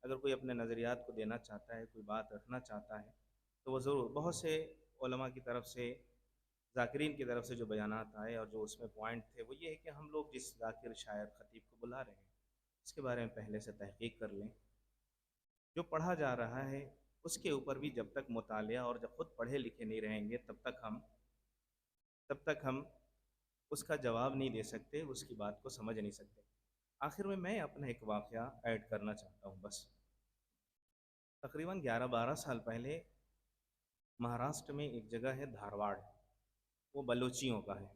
اگر کوئی اپنے نظریات کو دینا چاہتا ہے, کوئی بات رکھنا چاہتا ہے تو وہ ضرور. بہت سے علماء کی طرف سے, ذاکرین کی طرف سے جو بیانات آئے اور جو اس میں پوائنٹ تھے وہ یہ ہے کہ ہم لوگ جس ذاکر شاعر خطیب کو بلا رہے ہیں اس کے بارے میں پہلے سے تحقیق کر لیں. جو پڑھا جا رہا ہے اس کے اوپر بھی جب تک مطالعہ اور جب خود پڑھے لکھے نہیں رہیں گے تب تک ہم اس کا جواب نہیں دے سکتے, اس کی بات کو سمجھ نہیں سکتے. آخر میں اپنا ایک واقعہ ایڈ کرنا چاہتا ہوں. بس تقریباً 11-12 سال پہلے مہاراشٹر میں ایک جگہ ہے دھارواڑ, وہ بلوچیوں کا ہے,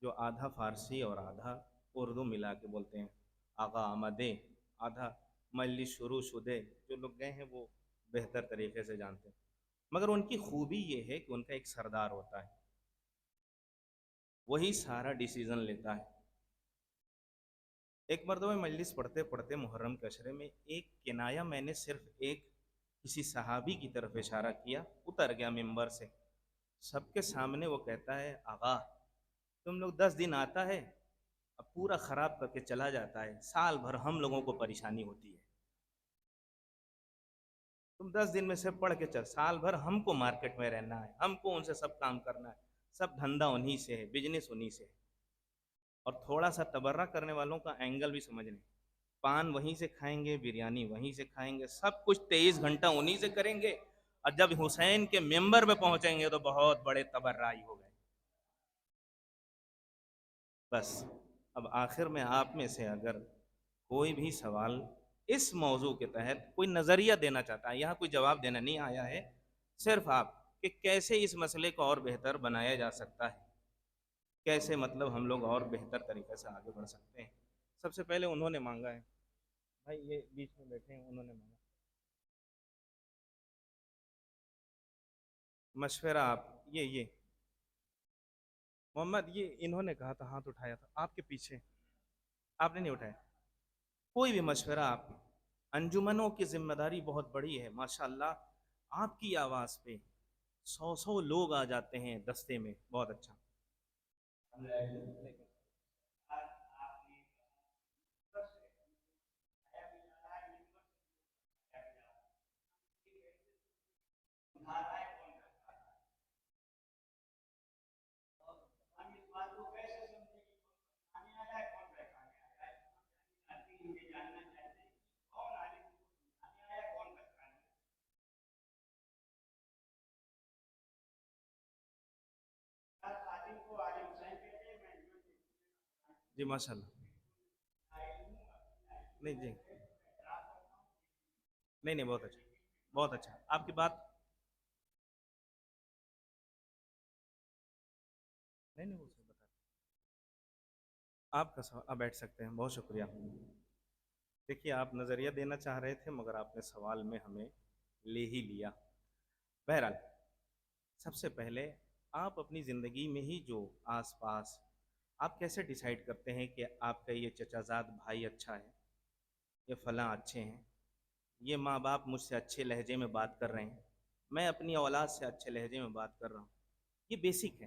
جو آدھا فارسی اور آدھا اردو ملا کے بولتے ہیں. آقا آمدے, آدھا مجلس شروع شدے, جو لوگ گئے ہیں وہ بہتر طریقے سے جانتے ہیں. مگر ان کی خوبی یہ ہے کہ ان کا ایک سردار ہوتا ہے, وہی سارا ڈیسیزن لیتا ہے. ایک مرتبہ مجلس پڑھتے پڑھتے محرم کے عشرے میں ایک کنایا میں نے صرف ایک کسی صحابی کی طرف اشارہ کیا, اتر گیا ممبر سے, سب کے سامنے وہ کہتا ہے آقا تم لوگ 10 دن آتا ہے اب پورا خراب کر کے چلا جاتا ہے, سال بھر ہم لوگوں کو پریشانی ہوتی ہے. تم 10 دن میں سے پڑھ کے چل, سال بھر ہم کو مارکیٹ میں رہنا ہے, ہم کو ان سے سب کام کرنا ہے, سب دھندا انہی سے ہے, بزنس انہی سے ہے. اور تھوڑا سا تبرہ کرنے والوں کا اینگل بھی سمجھ لیں, پان وہیں سے کھائیں گے, بریانی وہیں سے کھائیں گے, سب کچھ 23 گھنٹہ انہی سے کریں گے, اور جب حسین کے ممبر پہ پہنچیں گے تو بہت بڑے تبرعی ہو گئے. بس اب آخر میں آپ میں سے اگر کوئی بھی سوال اس موضوع کے تحت کوئی نظریہ دینا چاہتا ہے, یہاں کوئی جواب دینا نہیں آیا ہے, صرف آپ کہ کیسے اس مسئلے کو اور بہتر بنایا جا سکتا ہے, کیسے مطلب ہم لوگ اور بہتر طریقے سے آگے بڑھ سکتے ہیں. سب سے پہلے انہوں نے مانگا ہے, بھائی یہ بیچ میں بیٹھے ہیں, انہوں نے مانگا مشورہ. آپ یہ محمد, یہ انہوں نے کہا تھا, ہاتھ اٹھایا تھا آپ کے پیچھے, آپ نے نہیں اٹھایا. کوئی بھی مشورہ آپ, انجمنوں کی ذمہ داری بہت بڑی ہے. ماشاءاللہ آپ کی آواز پہ 100 لوگ آ جاتے ہیں دستے میں, بہت اچھا. جی ماشاء اللہ, نہیں جی نہیں, بہت اچھا, بہت اچھا آپ کی بات. نہیں وہ بتا, آپ کا سوال, آپ بیٹھ سکتے ہیں, بہت شکریہ. دیکھیے آپ نظریہ دینا چاہ رہے تھے مگر آپ نے سوال میں ہمیں لے ہی لیا. بہرحال سب سے پہلے آپ اپنی زندگی میں ہی جو آس پاس آپ کیسے ڈیسائیڈ کرتے ہیں کہ آپ کا یہ چچا زاد بھائی اچھا ہے, یہ فلاں اچھے ہیں, یہ ماں باپ مجھ سے اچھے لہجے میں بات کر رہے ہیں, میں اپنی اولاد سے اچھے لہجے میں بات کر رہا ہوں, یہ بیسک ہے.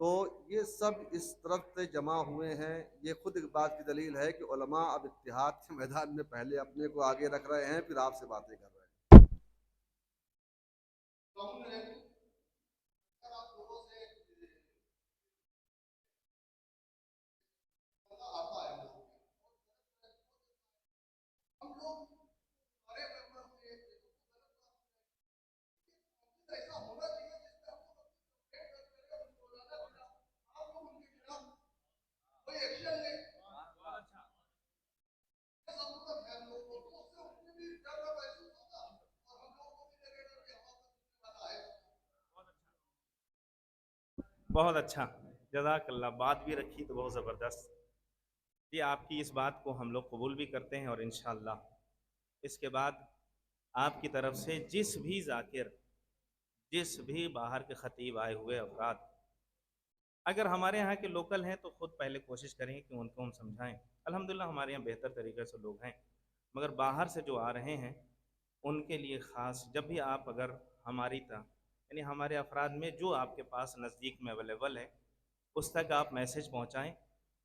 تو یہ سب اس طرف سے جمع ہوئے ہیں. یہ خود ایک بات کی دلیل ہے کہ علماء اب اتحاد کے میدان میں پہلے اپنے کو آگے رکھ رہے ہیں، پھر آپ سے باتیں کر رہے ہیں. بہت اچھا، جزاک اللہ. بات بھی رکھی تو بہت زبردست. جی آپ کی اس بات کو ہم لوگ قبول بھی کرتے ہیں، اور انشاءاللہ اس کے بعد آپ کی طرف سے جس بھی ذاکر، جس بھی باہر کے خطیب آئے ہوئے افراد اگر ہمارے یہاں کے لوکل ہیں تو خود پہلے کوشش کریں کہ ان کو ہم سمجھائیں. الحمدللہ ہمارے یہاں بہتر طریقے سے لوگ ہیں، مگر باہر سے جو آ رہے ہیں ان کے لیے خاص، جب بھی آپ اگر ہماری یعنی ہمارے افراد میں جو آپ کے پاس نزدیک میں اویلیبل ہے اس تک آپ میسج پہنچائیں.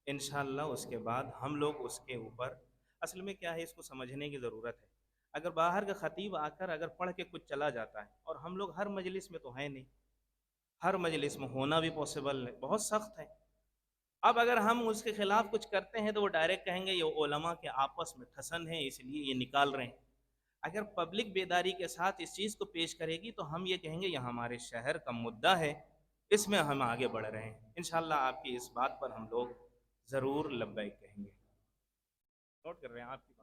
انشاءاللہ اس کے بعد ہم لوگ اس کے اوپر، اصل میں کیا ہے اس کو سمجھنے کی ضرورت ہے. اگر باہر کا خطیب آ کر اگر پڑھ کے کچھ چلا جاتا ہے، اور ہم لوگ ہر مجلس میں تو ہیں نہیں، ہر مجلس میں ہونا بھی پاسبل ہے، بہت سخت ہے. اب اگر ہم اس کے خلاف کچھ کرتے ہیں تو وہ ڈائریکٹ کہیں گے یہ علماء کے آپس میں ٹھسن ہے اس لیے یہ نکال رہے ہیں. اگر پبلک بیداری کے ساتھ اس چیز کو پیش کرے گی تو ہم یہ کہیں گے یہ ہمارے شہر کا مدعا ہے، اس میں ہم آگے بڑھ رہے ہیں. انشاءاللہ آپ کی اس بات پر ہم لوگ ضرور لبیک کہیں گے. نوٹ کر رہے ہیں آپ کی بات.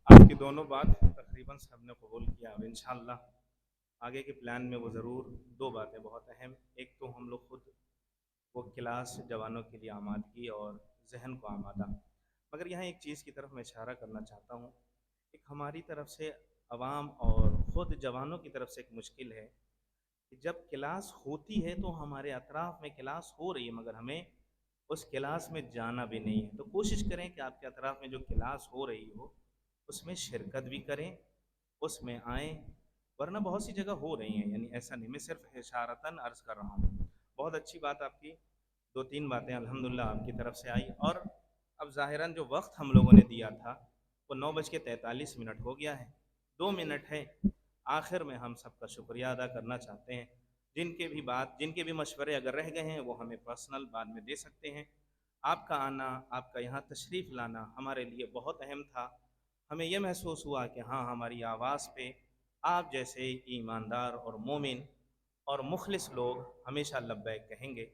آپ کی دونوں بات تقریباً سب نے قبول کیا، اور انشاءاللہ آگے کے پلان میں وہ ضرور دو باتیں بہت اہم. ایک تو ہم لوگ خود وہ کلاس جوانوں کے لیے آمادگی اور ذہن کو آمادہ، مگر یہاں ایک چیز کی طرف میں اشارہ کرنا چاہتا ہوں. ایک ہماری طرف سے عوام اور خود جوانوں کی طرف سے ایک مشکل ہے کہ جب کلاس ہوتی ہے تو ہمارے اطراف میں کلاس ہو رہی ہے مگر ہمیں اس کلاس میں جانا بھی نہیں ہے. تو کوشش کریں کہ آپ کے اطراف میں جو کلاس ہو رہی ہو اس میں شرکت بھی کریں، اس میں آئیں، ورنہ بہت سی جگہ ہو رہی ہیں، یعنی ایسا نہیں، میں صرف اشارتاً عرض کر رہا ہوں. بہت اچھی بات آپ کی، دو تین باتیں الحمدللہ آپ کی طرف سے آئی. اور اب ظاہراً جو وقت ہم لوگوں نے دیا تھا وہ 9:43 ہو گیا ہے. 2 منٹ ہے. آخر میں ہم سب کا شکریہ ادا کرنا چاہتے ہیں. جن کے بھی مشورے اگر رہ گئے ہیں وہ ہمیں پرسنل بعد میں دے سکتے ہیں. آپ کا آنا، آپ کا یہاں تشریف لانا ہمارے لیے بہت اہم تھا. ہمیں یہ محسوس ہوا کہ ہاں ہماری آواز پہ آپ جیسے ایماندار اور مومن اور مخلص لوگ ہمیشہ لبیک کہیں گے.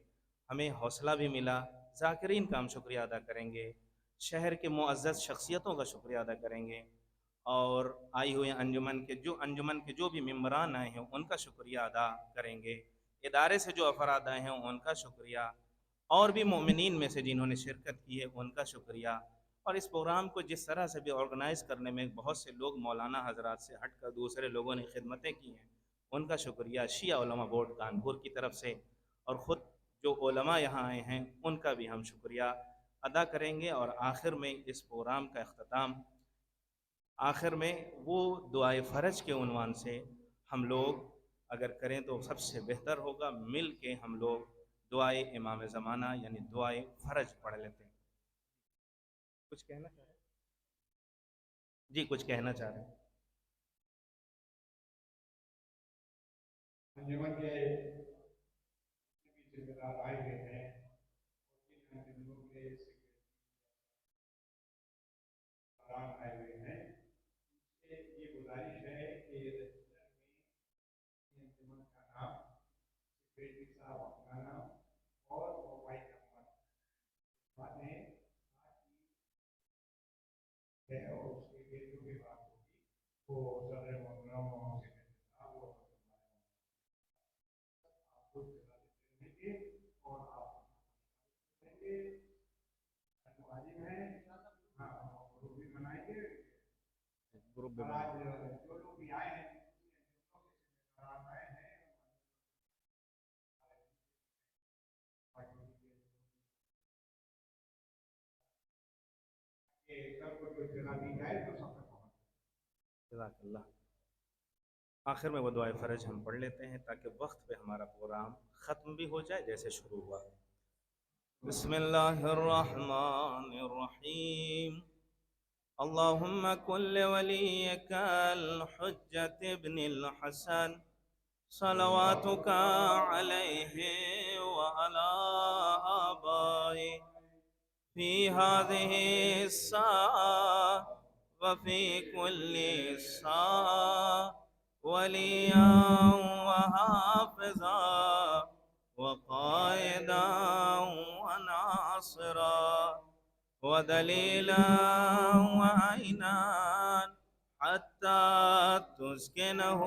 ہمیں حوصلہ بھی ملا. ذاکرین کا ہم شکریہ ادا کریں گے، شہر کے معزز شخصیتوں کا شکریہ ادا کریں گے، اور آئی ہوئے انجمن کے جو بھی ممبران آئے ہیں ان کا شکریہ ادا کریں گے. ادارے سے جو افراد آئے ہیں ان کا شکریہ، اور بھی مومنین میں سے جنہوں نے شرکت کی ہے ان کا شکریہ. اور اس پروگرام کو جس طرح سے بھی آرگنائز کرنے میں بہت سے لوگ مولانا حضرات سے ہٹ کر دوسرے لوگوں نے خدمتیں کی ہیں ان کا شکریہ شیعہ علماء بورڈ کانپور کی طرف سے، اور خود جو علماء یہاں آئے ہیں ان کا بھی ہم شکریہ ادا کریں گے، اور آخر میں اس پروگرام کا اختتام آخر میں وہ دعائے فرج کے عنوان سے ہم لوگ اگر کریں تو سب سے بہتر ہوگا۔ مل کے ہم لوگ دعائے امام زمانہ یعنی دعائے فرج پڑھ لیتے ہیں۔ کچھ کہنا چاہ رہے ہیں؟ جی کچھ کہنا چاہ رہے ہیں؟ انجمن کے ذمہ دار آئے ہوئے ہیں، آئے ہوئے ہیں، یہ گزارش ہے کہ انجمن کا نام، سیکریٹری صاحب اپنا نام اور موبائل نمبر باتیں ہے، اور اس کے لیے جو بھی بات ہوگی وہ صدر محترم اور سیکریٹری صاحب وہ آپ کو دیں گے، اور آپ دیں گے معلوم ہے۔ ہاں گروپ بھی بنائیں گے، گروپ میں آج جو لوگ بھی آئے ہیں آئے ہیں سب کو جو اطلاع دی جائے تو سب تک پہنچ۔ جزاک اللہ۔ آخر میں وہ دعائے فرج ہم پڑھ لیتے ہیں تاکہ وقت پہ ہمارا پروگرام ختم بھی ہو جائے جیسے شروع ہوا۔ بسم اللہ الرحمن الرحیم۔ اللہم کن لولیک الحجۃ ابن الحسن صلواتک علیہ وعلی آبائہ فی هذه الساعة وفي كل ساعة وليا وحافظا وقائدا وناصرا ودليلا وعينا حتى تسكنه